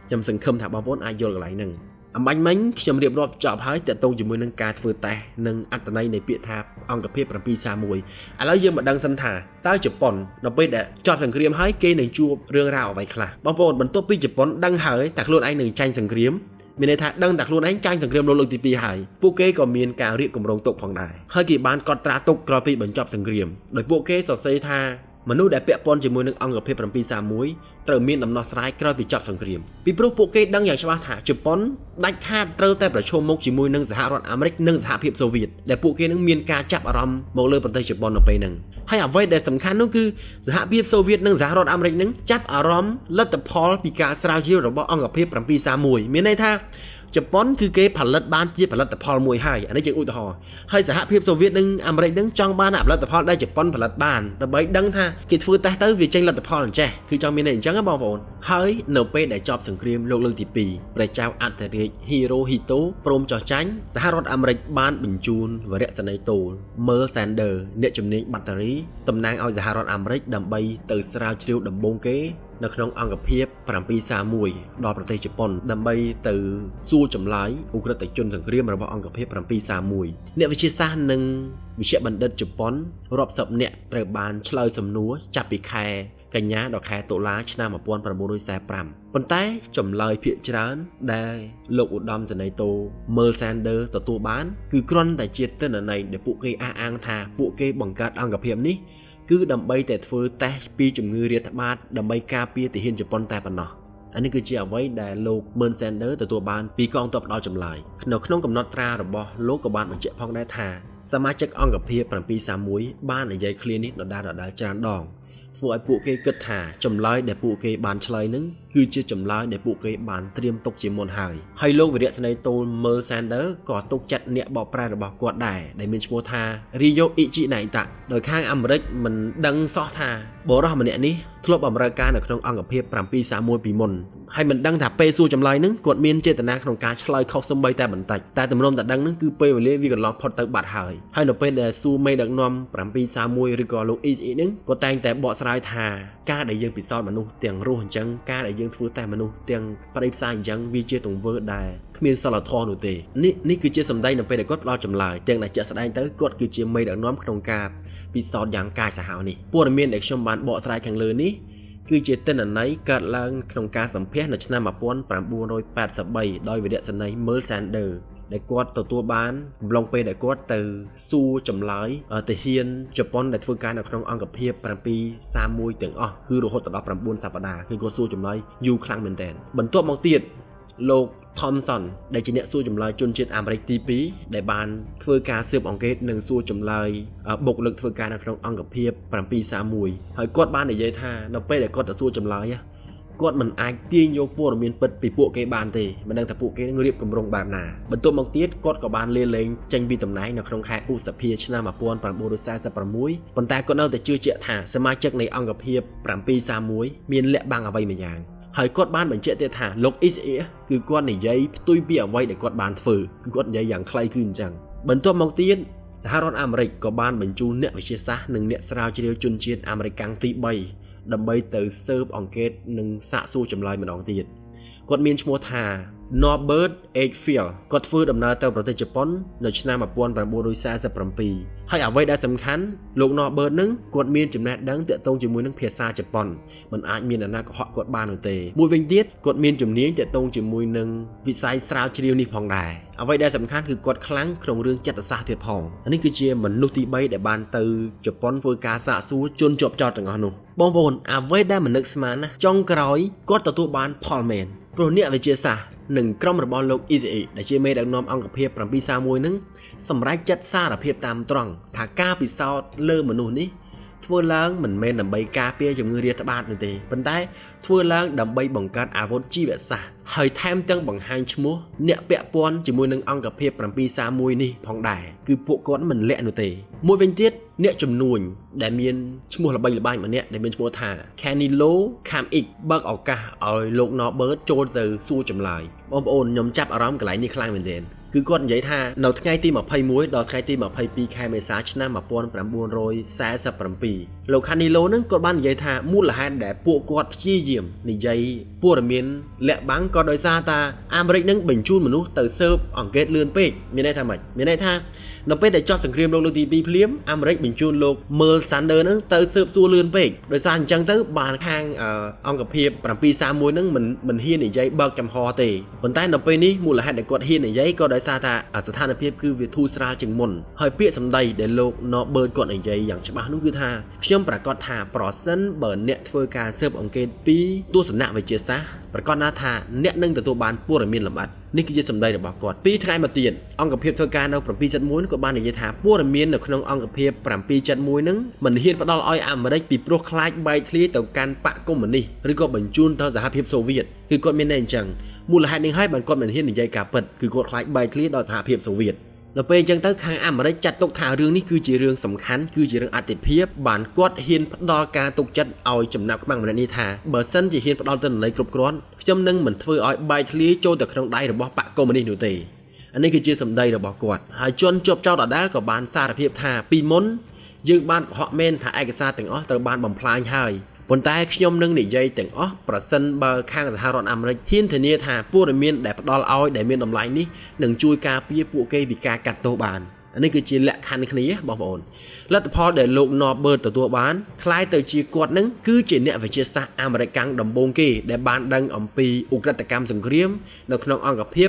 ខ្ញុំសង្ឃឹមថាបងប្អូនអាចយល់កន្លែងហ្នឹងអំបញ្ញមិញខ្ញុំរៀបរាប់ចប់ហើយតើតោងជាមួយនឹងការធ្វើតេស្តនិងអត្ថន័យនៃពាក្យថាអង្គភាព731ឥឡូវយើងមកដឹងសិនថាតើជប៉ុននៅពេលដែលចប់សង្គ្រាមហើយគេនឹងជួបរឿងរ៉ាវអ្វីខ្លះបងប្អូនបន្ទាប់ពីជប៉ុនដឹងហើយតែខ្លួនឯងនឹងចាញ់សង្គ្រាមមានន័យថាដឹងតែខ្លួនឯងចាញ់សង្គ្រាមលើកទី2ហើយពួកគេក៏មានការរៀបគម្រោងទុកផងដែរហើយគេបានកត់ត្រាទុកក្រោយពីបញ្ចប់សង្គ្រាមដោយពួកគេសរសេរថាមនុស្សដែលពាក់ព័ន្ធជាមួយនឹងអង្គភាព731ត្រូវមានដំណោះស្រាយក្រោយពីចប់សង្គ្រាមពីព្រោះពួកគេដឹងយ៉ាងច្បាស់ថាជប៉ុនដាច់ខាតត្រូវតែប្រឈមមុខជាមួយនឹងសហរដ្ឋអាមេរិកនិងសហភាពសូវៀតដែលពួកគេនឹងមានការចាប់អារម្មណ៍មកលើប្រទេសជប៉ុននៅពេលហ្នឹងហើយអ្វីដែលសំខាន់នោះគឺសហភាពសូវៀតនិងសហរដ្ឋអាមេរិកនឹងចាប់អារម្មណ៍លទ្ធផលពីការស្រាវជ្រាវរបស់អង្គភាព731មានន័យថាជប៉ុនគឺគេផលិតបានជាផលិតផលមួយហើយអានេះជាឧទាហរណ៍ហើយសហភាពសូវៀតនិងអាមេរិកនឹងចង់បានផលិតផលដែលជប៉ុនផលិតបានដើម្បីដឹងថាគេធ្វើតេស្តទៅវាចេញលទ្ធផលអញ្ចេះគឺចង់មានន័យអញ្ចឹងបងប្អូនហើយនៅពេលដែលចប់សង្គ្រាមលោកលើកទី2ព្រះចៅអធិរាជហ៊ីរ៉ូហ៊ីតូព្រមចោះចាញ់សហរដ្ឋអាមេរិកបានបញ្ជូនវរៈសេនីយ៍ទោល Merle Sanders អ្នកជំនាញបាក់តេរីតំណាងឲ្យសហរដ្ឋអាមេរិកដើម្បីទៅស្រាវជ្រាវដំបូងគេនៅក្នុងអង្គភាព731ដល់ប្រទេសជប៉ុនដើម្បីទៅសួរចម្លើយឧក្រិដ្ឋជនសង្គ្រាមរបស់អង្គភាព731អ្នកវិទ្យាសាស្ត្រនិងវិជ្ជបណ្ឌិតជប៉ុនរាប់សិបនាក់ត្រូវបានឆ្លើយសំណួរចាប់ពីខែកញ្ញាដល់ខែតុលាឆ្នាំ1945ប៉ុន្តែចម្លើយភាគច្រើនដែលលោកឧត្តមសេនីយ៍ទោ Merle Sanders ទទួលបានគឺគ្រាន់តែជាទិន្នន័យដែលពួកគេអះអាងថាពួកគេបង្កើតអង្គភាពនេះគឺដើម្បីតែធ្វើតេស្តពីជំងឺរាតត្បាតដើម្បីការពារទាហានជប៉ុនតែប៉ុណ្ណោះអានេះគឺជាអ្វីដែលលោក Merle Sanders ទទួលបានពីកងទ័ពផ្ដល់ចម្លើយនៅក្នុងកំណត់ត្រារបស់លោកក៏បានបញ្ជាក់ផងដែរថាសមាជិកអង្គភាព731បាននិយាយឃ្លានេះដដែលច្រើនដងធ្វើឲ្យពួកគេគិតថាចម្លើយដែលពួកគេបានឆ្លើយនឹងគឺជាចម្លើយដែលពួកគេបានត្រៀមទុកជាមុនហើយលោកវីរៈសេនីយ៍ទោល Merle Sanders ក៏ទុកចិត្តអ្នកបកប្រែរបស់គាត់ដែរដែលមានឈ្មោះថា Ryo Ichinaita ដោយខាងអាមេរិកមិនដឹងសោះថាបរិសម្នាក់នេះធ្លាប់បម្រើការនៅក្នុងអង្គភាព731ពីមុនហើយមិនដឹងថាពេលសួរចម្លើយនឹងគាត់មានចេតនាក្នុងការឆ្លើយខុសសូម្បីតែបន្តិចតែទម្រាំតែដឹងនឹងគឺពេលវេលាវាកន្លងផុតទៅបាត់ហើយនៅពេលដែលសួរមេដឹកនាំ731ឬក៏លោក Ichi នឹងគាត់តែងតែបកស្រាយថាការដែលយើងពិសោធន៍មនុស្សទាំងរស់អញ្ចឹងការដែលយើងធ្វើតែមនុស្សទាំងប្រិយផ្សាយអញ្ចឹងវាជាទង្វើដែលគ្មានសិលធម៌នោះទេនេះគឺជាសម្ដីនៅពេលដែលគាត់ផ្ដល់ចម្លើយទាំងដែលជាក់ស្ដែងទៅគាត់គឺជាមេដឹកនាំក្នុងការពិសោធន៍យ៉ាងកាយសាហាវនេះព័ត៌មានដែលខ្ញុំបានបកស្រាយខាងលើនេះគឺជាទិន្នន័យកើតឡើងក្នុងការសម្ភាសន៍នៅឆ្នាំ1983ដោយវីរៈសេនីយ៍ Merle Sanders ដែលគាត់ទទួលបានកំឡុងពេលដែលគាត់ទៅសួរចម្លើយទាហានជប៉ុនដែលធ្វើការនៅក្នុងអង្គភាព731ទាំងអស់គឺរហូតដល់9សប្តាហ៍គឺគាត់សួរចម្លើយយូរខ្លាំងមែនទែនបន្ទាប់មកទៀតលោក Thompson ដែលជាអ្នកសួរចម្លើយជនជាតិអាមេរិកទី2ដែលបានធ្វើការស៊ើបអង្កេតនិងសួរចម្លើយបុគ្គលិកធ្វើការនៅក្នុងអង្គភាព731ហើយគាត់បាននិយាយថានៅពេលដែលគាត់ទៅសួរចម្លើយគាត់មិនអាចទាញយកព័ត៌មានពិតពីពួកគេបានទេមិនដឹងថាពួកគេនឹងរៀបគម្រោងបែបណាបន្ទាប់មកទៀតគាត់ក៏បានលាលែងចេញពីតំណែងនៅក្នុងខែឧសភាឆ្នាំ1946ប៉ុន្តែគាត់នៅតែជឿជាក់ថាសមាជិកនៃអង្គភាព731មានលាក់បាំងអ្វីមួយយ៉ាងហើយគាត់បានបញ្ជាក់ទៀតថាលោក Ichi គឺគាត់និយាយផ្ទុយពីអ្វីដែលគាត់បានធ្វើគឺគាត់និយាយយ៉ាងខ្លីគឺអញ្ចឹងបន្ទាប់មកទៀតសហរដ្ឋអាមេរិកក៏បានបញ្ជូនអ្នកវិទ្យាសាស្ត្រនិងអ្នកស្រាវជ្រាវជនជាតិអាមេរិកទី3ដើម្បីទៅស៊ើបអង្កេតនិងសាកសួរចម្លើយម្ដងទៀតគាត់មានឈ្មោះថា Norbert Eichfield គាត់ធ្វើដំណើរទៅប្រទេសជប៉ុននៅឆ្នាំ1947ហើយអ្វីដែលសំខាន់លោក Norbert នឹងគាត់មានចំណេះដឹងទាក់ទងជាមួយនឹងភាសាជប៉ុនមិនអាចមានអ្នកណាកុហកគាត់បាននោះទេមួយវិញទៀតគាត់មានជំនាញទាក់ទងជាមួយនឹងវិស័យស្រាវជ្រាវនេះផងដែរអ្វីដែលសំខាន់គឺគាត់ខ្លាំងក្នុងរឿងចិត្តសាស្ត្រទៀតផងនេះគឺជាមនុស្សទី3ដែលបានទៅជប៉ុនធ្វើការសាកសួរជនជាប់ចោតទាំងអស់នោះបងប្អូនអ្វីដែលមិននឹកស្មានណាចុងក្រោយគាត់ទទួលបានផលមែនព្រោះអ្នកវិទ្យាសាស្ត្រនិងក្រុមរបស់លោក Isai ដែលជាមេដឹកនាំអង្គភាព731នឹងសម្រេចចិត្តសារភាពតាមត្រង់ថាការពិសោធន៍លើមនុស្សនេះធ្វើឡើងមិនមែនដើម្បីការពារជំងឺរាតត្បាតនោះទេប៉ុន្តែធ្វើឡើងដើម្បីបង្កើតអាវុធជីវសាស្ត្រហើយថែមទាំងបង្ហាញឈ្មោះអ្នកពាក់ព័ន្ធជាមួយនឹងអង្គភាព731នេះផងដែរគឺពួកគាត់មិនលាក់នោះទេមួយវិញទៀតអ្នកជំនួញដែលមានឈ្មោះល្បីល្បាញម្នាក់ដែលមានឈ្មោះថា Canilo Kamik បើកឱកាសឲ្យលោក Norbert ចូលទៅសួរចម្លើយបងប្អូនខ្ញុំចាប់អារម្មណ៍កន្លែងនេះខ្លាំងមែនទែនគឺគាត់និយាយថានៅថ្ងៃទី21ដល់ថ្ងៃទី22ខែមេសាឆ្នាំ1947លោក Canilo នឹងគាត់បាននិយាយថាមូលហេតុដែលពួកគាត់ព្យាយាមនិយាយព័ត៌មានលាក់បាំងក៏ដោយសារតែអាមេរិកនឹងបញ្ជូនមនុស្សទៅស៊ើបអង្កេតលឿនពេកមានន័យថាម៉េចមានន័យថានៅពេលដែលចប់សង្គ្រាមលោកលើកទី2ភ្លាមអាមេរិកបញ្ជូនលោក Merle Sander នឹងទៅស៊ើបសួរលឿនពេកដោយសារអញ្ចឹងទៅបានខាងអង្គភាព731នឹងមិនហ៊ាននិយាយបើកចំហទេប៉ុន្តែនៅពេលនេះមូលហេតុដែលគាត់ហ៊ាននិយាយក៏ដោយសារថាស្ថានភាពគឺវាធូរស្រាលជាងមុនហើយពាក្យសម្ដីដែលលោក Norbert គាត់និយាយយ៉ាងច្បាស់នោះគឺថាខ្ញុំប្រកាសថាប្រសិនបើអ្នកធ្វើការស៊ើបអង្កេតពីទស្សនវិជ្ជាសាស្ត្រប្រកាសថាអ្នកនឹងទទួលបានព័ត៌មានលម្អិតនេះគឺជាសម្ដីរបស់គាត់2ថ្ងៃមកទៀតអង្គភាពធ្វើការនៅ771ក៏បាននិយាយថាព័ត៌មាននៅក្នុងអង្គភាព771នឹងមិនហ៊ានផ្ដល់ឲ្យអាមេរិកពីព្រោះខ្លាចបែកធ្លាយទៅកាន់បកកុម្មុយនីសឬក៏បញ្ជូនទៅសហភាពសូវៀតគឺគាត់មានន័យអញ្ចឹងមូលហេតុនេះហើយបានគាត់មិនហ៊ាននិយាយការពិតគឺគាត់ខ្លាចបែកធ្លាយដល់សហភាពសូវៀតនៅពេលអញ្ចឹងទៅខាងអាមេរិកចាត់ទុកថារឿងនេះគឺជារឿងសំខាន់គឺជារឿងអតិភិបបានគាត់ហ៊ានផ្ដល់ការទុកចិត្តឲ្យចំណាប់ខ្មាំងម្នាក់នេះថាបើសិនជាហ៊ានផ្ដល់ទិន្នន័យគ្រប់គ្រាន់ខ្ញុំនឹងមិនធ្វើឲ្យបែកធ្លាយចូលទៅក្នុងដៃរបស់បកកុម្មុយនីសនោះទេនេះគឺជាសម្ដីរបស់គាត់ហើយជនជាប់ចោតដដែលក៏បានសារភាពថាពីមុនយើងបានកុហកមែនថាឯកសារទាំងអស់ត្រូវបានបំផ្លាញហើយប៉ុន្តែខ្ញុំនឹងនិយាយទាំងអស់ប្រសិនបើខាងសហរដ្ឋអាមេរិកហ៊ានធានាថាព័ត៌មានដែលផ្ដល់ឲ្យដែលមានតម្លៃនេះនឹងជួយការពារពួកគេពីការកាត់ទោសបាននេះគឺជាលក្ខខណ្ឌគ្នាបងប្អូនលទ្ធផលដែលលោក Norbert ទទួលបានคล้ายទៅជាគាត់នឹងគឺជាអ្នកវិទ្យាសាស្ត្រអាមេរិកដំបូងគេដែលបានដឹងអំពីឧក្រិដ្ឋកម្មសង្គ្រាមនៅក្នុងអង្គភាព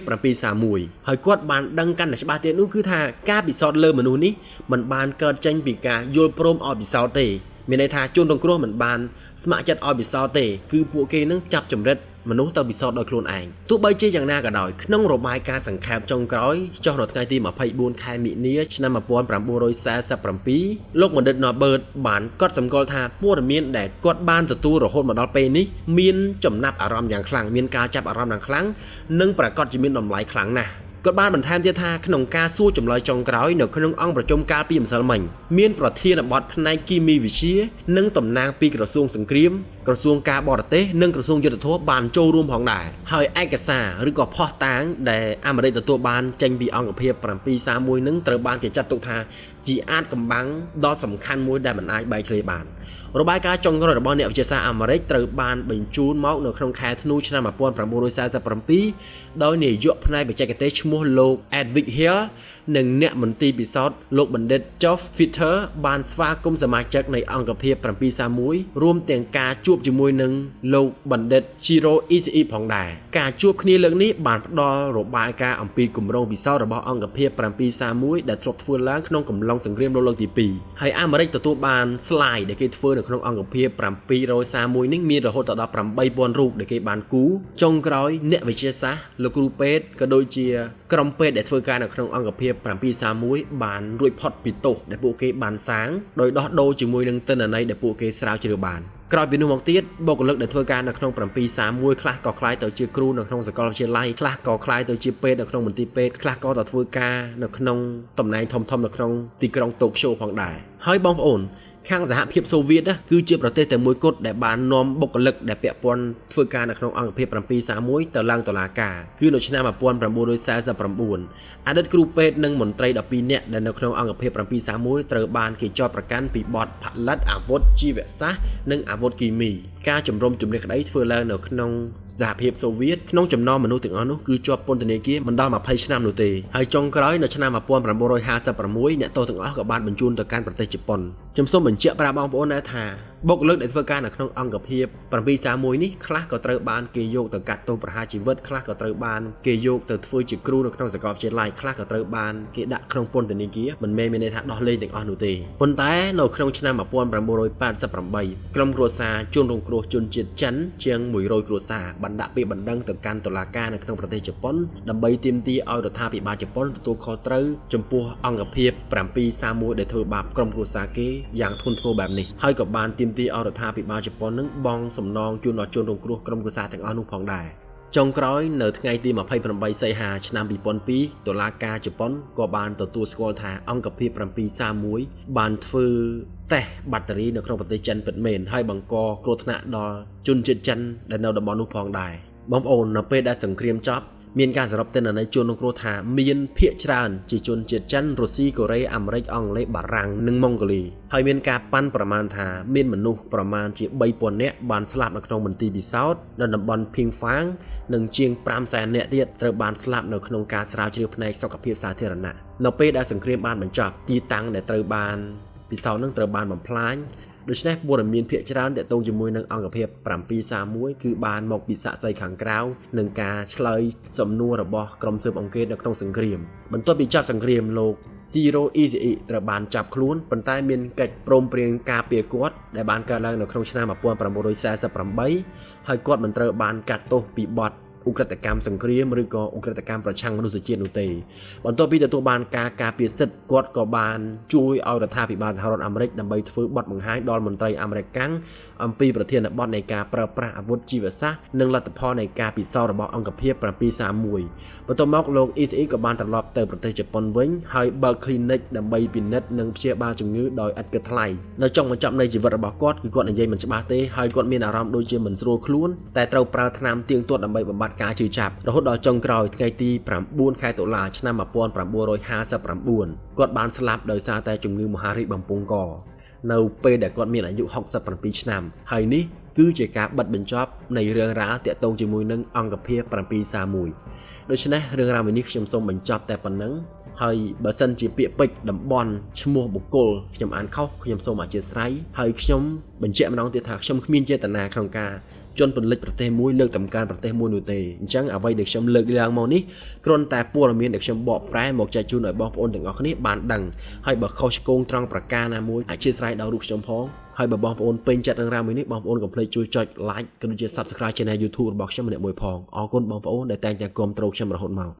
731ហើយគាត់បានដឹងកាន់តែច្បាស់ទៀតនោះគឺថាការពិសោធន៍លើមនុស្សនេះមិនបានកើតចេញពីការយល់ព្រមឲ្យពិសោធន៍ទេមានន័យថាជនរងគ្រោះមិនបានស្ម័គ្រចិត្តឲ្យពិសោធន៍ទេគឺពួកគេនឹងចាប់ចម្រិតមនុស្សទៅពិសោធន៍ដោយខ្លួនឯងទោះបីជាយ៉ាងណាក៏ដោយក្នុងរបាយការណ៍សង្ខេបចុងក្រោយចុះនៅថ្ងៃទី24ខែមិនិនាឆ្នាំ1947លោកបណ្ឌិត Norbert បានកត់សម្គាល់ថាព័ត៌មានដែលគាត់បានទទួលរហូតមកដល់ពេលនេះមានចំណាប់អារម្មណ៍យ៉ាងខ្លាំងមានការចាប់អារម្មណ៍យ៉ាងខ្លាំងនិងប្រកាសជាមានតម្លៃខ្លាំងណាស់គាត់បានបន្ថែមទៀតថាក្នុងការសួរចម្លើយចុងក្រោយនៅក្នុងអង្គប្រជុំកាលពីម្សិលមិញមានប្រធានបទផ្នែកគីមីវិទ្យានិងតំណាងពីក្រសួងសង្គ្រាមក្រសួងការបរទេសនិងក្រសួងយុទ្ធភ័ពបានចូលរួមផងដែរហើយឯកសារឬក៏ភស្តុតាងដែលអាមេរិកទទួលបានចេញពីអង្គភាព731នឹងត្រូវបានគេចាត់ទុកថាជាអាចកំបាំងដ៏សំខាន់មួយដែលមិនអាចបែកធ្លាយបានរបាយការណ៍ចុងក្រោយរបស់អ្នកវិទ្យាសាស្ត្រអាមេរិកត្រូវបានបញ្ជូនមកនៅក្នុងខែធ្នូឆ្នាំ1947ដោយនាយកផ្នែកបច្ចេកទេសឈ្មោះលោក Edwin Hill និងអ្នកមន្ទីរពិសោធន៍លោកបណ្ឌិត Geoff Fitter បានស្វាគមន៍សមាជិកនៃអង្គភាព731រួមទាំងការជួបជាមួយនឹងលោកបណ្ឌិត Shiro Isai ផងដែរការជួបគ្នាលើកនេះបានផ្ដល់របាយការណ៍អំពីគម្រោងពិសោធន៍របស់អង្គភាព731ដែលធ្លាប់ធ្វើឡើងក្នុងកំឡុងសង្គ្រាមលោកលើកទី2ហើយអាមេរិកទទួលបាន slide ដែលគេធ្វើនៅក្នុងអង្គភាព731នេះមានរហូតដល់ 8000 រូបដែលគេបានគូចុងក្រោយអ្នកវិទ្យាសាស្ត្រលោកគ្រូពេទ្យក៏ដូចជាក្រុមពេទ្យដែលធ្វើការនៅក្នុងអង្គភាព731បានរួចផុតពីទោសដែលពួកគេបានសាងដោយដោះដូរជាមួយនឹងទិន្នន័យដែលពួកគេស្រាវជ្រាវបានក្រោយពីនោះមកទៀតបុគ្គលិកដែលធ្វើការនៅក្នុង731ខ្លះក៏ក្លាយទៅជាគ្រូនៅក្នុងសាកលវិទ្យាល័យខ្លះក៏ក្លាយទៅជាពេទ្យនៅក្នុងមន្ទីរពេទ្យខ្លះក៏ទៅធ្វើការនៅក្នុងតំណែងធំៗនៅក្នុងទីក្រុងតូក្យូផងដែរហើយបងប្អូន ខាងសហភាពសូវៀតណាគឺជាប្រទេសតែមួយគត់ដែលបាននាំបុគ្គលិកដែលពាក់ព័ន្ធធ្វើការនៅក្នុងអង្គភាព731ទៅឡើងតុលាការគឺនៅឆ្នាំ1949អតីតគ្រូពេទ្យនិងមន្ត្រី12នាក់ដែលនៅក្នុងអង្គភាព731ត្រូវបានគេចោទប្រកាន់ពីបទផលិតអាវុធជីវសាស្ត្រនិងអាវុធគីមីការជំរុំជម្រះក្តីធ្វើឡើងនៅក្នុងសហភាពសូវៀតក្នុងចំណោមមនុស្សទាំងអស់នោះគឺជាប់ពន្ធនាគារមិនដល់20ឆ្នាំនោះទេហើយចុងក្រោយនៅឆ្នាំ1956អ្នកទោសទាំងអស់ក៏បានបញ្ជូនទៅកាន់ប្រទេសជប៉ុនខ្ញុំសូមបញ្ជាក់ប្រាប់បងប្អូនដែរថាបុគ្គលិកដែលធ្វើការនៅក្នុងអង្គភាព731នេះខ្លះក៏ត្រូវបានគេយកទៅកាត់ទោសប្រហារជីវិតខ្លះក៏ត្រូវបានគេយកទៅធ្វើជាគ្រូនៅក្នុងសាកលវិទ្យាល័យខ្លះក៏ត្រូវបានគេដាក់ក្នុងពន្ធនាគារមិនមែនមានន័យថាដោះលែងទាំងអស់នោះទេប៉ុន្តែនៅក្នុងឆ្នាំ1988ក្រុមគ្រួសារជនរងគ្រោះជនជាតិចិនជាង100គ្រួសារបានដាក់ពាក្យបណ្ដឹងទៅកាន់តុលាការនៅក្នុងប្រទេសជប៉ុនដើម្បីទាមទារឲ្យរដ្ឋាភិបាលជប៉ុនទទួលខុសត្រូវចំពោះអង្គភាព731ដែលធ្វើបាបក្រុមគ្រួសារគេយ៉ាងធ្ងន់ធ្ងរបែបនេះហើយក៏បានទាមទារឲ្យរដ្ឋាភិបាលជប៉ុននឹងបង់សំណងជូនដល់ជនរងគ្រោះក្រុមគ្រួសារទាំងអស់នោះផងដែរចុងក្រោយនៅថ្ងៃទី28សីហាឆ្នាំ2002តុលាការជប៉ុនក៏បានទទួលស្គាល់ថាអង្គភាព731បានធ្វើតេស្តបាក់តេរីនៅក្នុងប្រទេសចិនពិតមែនហើយបង្កគ្រោះថ្នាក់ដល់ជនជាតិចិនដែលនៅតំបន់នោះផងដែរបងប្អូននៅពេលដែលសង្គ្រាមចប់មានការសរុបទិន្នន័យជនរងគ្រោះថាមានភាគច្រើនជាជនជាតិចិនរុស្ស៊ីកូរ៉េអាមេរិកអង់គ្លេសបារាំងនិងម៉ុងហ្គូលីហើយមានការប៉ាន់ប្រមាណថាមានមនុស្សប្រមាណជា3000នាក់បានស្លាប់នៅក្នុងមន្ទីរពិសោធន៍នៅតំបន់ភៀងហ្វាងនិងជាង500,000នាក់ទៀតត្រូវបានស្លាប់នៅក្នុងការស្រាវជ្រាវផ្នែកសុខភាពសាធារណៈនៅពេលដែលសង្គ្រាមបានបញ្ចប់ទីតាំងដែលត្រូវបានពិសោធន៍នឹងត្រូវបានបំផ្លាញដូច្នេះព័ត៌មានភាគច្រើនទាក់ទងជាមួយនឹងអង្គភាព731គឺបានមកពីសាក្សីខាងក្រៅនិងការឆ្លើយសំណួររបស់ក្រុមស៊ើបអង្កេតនៅក្នុងសង្គ្រាមបន្ទាប់ពីចប់សង្គ្រាមលោក Zero Ishii ត្រូវបានចាប់ខ្លួនប៉ុន្តែមានកិច្ចព្រមព្រៀងការពារគាត់ដែលបានកើតឡើងនៅក្នុងឆ្នាំ1948ហើយគាត់មិនត្រូវបានកាត់ទោសពីបទឧក្រិដ្ឋកម្មសង្គ្រាមឬក៏ឧក្រិដ្ឋកម្មប្រឆាំងមនុស្សជាតិនោះទេបន្ទាប់ពីទទួលបានការការពារសិទ្ធិគាត់ក៏បានជួយឲ្យរដ្ឋាភិបាលសហរដ្ឋអាមេរិកដើម្បីធ្វើបទបង្ហាញដល់មន្ត្រីអាមេរិកអំពីប្រធានបទនៃការប្រើប្រាស់អាវុធជីវសាស្ត្រនិងលទ្ធផលនៃការពិសោធន៍របស់អង្គភាព731បន្ទាប់មកលោក Ishii ក៏បានត្រឡប់ទៅប្រទេសជប៉ុនវិញហើយបើក clinic ដើម្បីពិនិត្យនិងព្យាបាលជំងឺដោយឥតគិតថ្លៃនៅចុងបញ្ចប់នៃជីវិតរបស់គាត់គឺគាត់និយាយមិនច្បាស់ទេហើយគាត់មានអារម្មណ៍ដូចជាមិនស្រួលខ្លួនតែត្រូវប្រើថ្នាំទៀងទាត់ដើម្បីបំបត្តិការជឿចាប់រហូតដល់ចុងក្រោយថ្ងៃទី9ខែតុលាឆ្នាំ1959គាត់បានស្លាប់ដោយសារតែជំងឺមហារីកបំពង់កនៅពេលដែលគាត់មានអាយុ67ឆ្នាំហើយនេះគឺជាការបិទបញ្ចប់នៃរឿងរ៉ាវទាក់ទងជាមួយនឹងអង្គភាព731ដូច្នេះរឿងរ៉ាវនេះខ្ញុំសូមបញ្ចប់តែប៉ុណ្្នឹងហើយបើសិនជាពាក្យពេចន៍តំបន់ឈ្មោះបុគ្គលខ្ញុំអានខុសខ្ញុំសូមអធិស្ឋានហើយខ្ញុំបញ្ជាក់ម្ដងទៀតថាខ្ញុំគ្មានចេតនាក្នុងការជន់ពន្លិចប្រទេសមួយលើកតម្កើងប្រទេសមួយនោះទេអញ្ចឹងអ្វីដែលខ្ញុំលើកឡើងមកនេះគ្រាន់តែព័ត៌មានដែលខ្ញុំបកប្រែមកចែកជូនឲ្យបងប្អូនទាំងអស់គ្នាបានដឹងហើយបើខុសឆ្គងត្រង់ប្រការណាមួយអធិស្ឋានដល់រូបខ្ញុំផងហើយបើបងប្អូនពេញចិត្តនឹងរឿងមួយនេះបងប្អូនកុំភ្លេចជួយចុច like ក៏ដូចជា subscribe Channel YouTube របស់ខ្ញុំម្នាក់មួយផងអរគុណបងប្អូនដែលតែងតែគាំទ្រខ្ញុំរហូតមក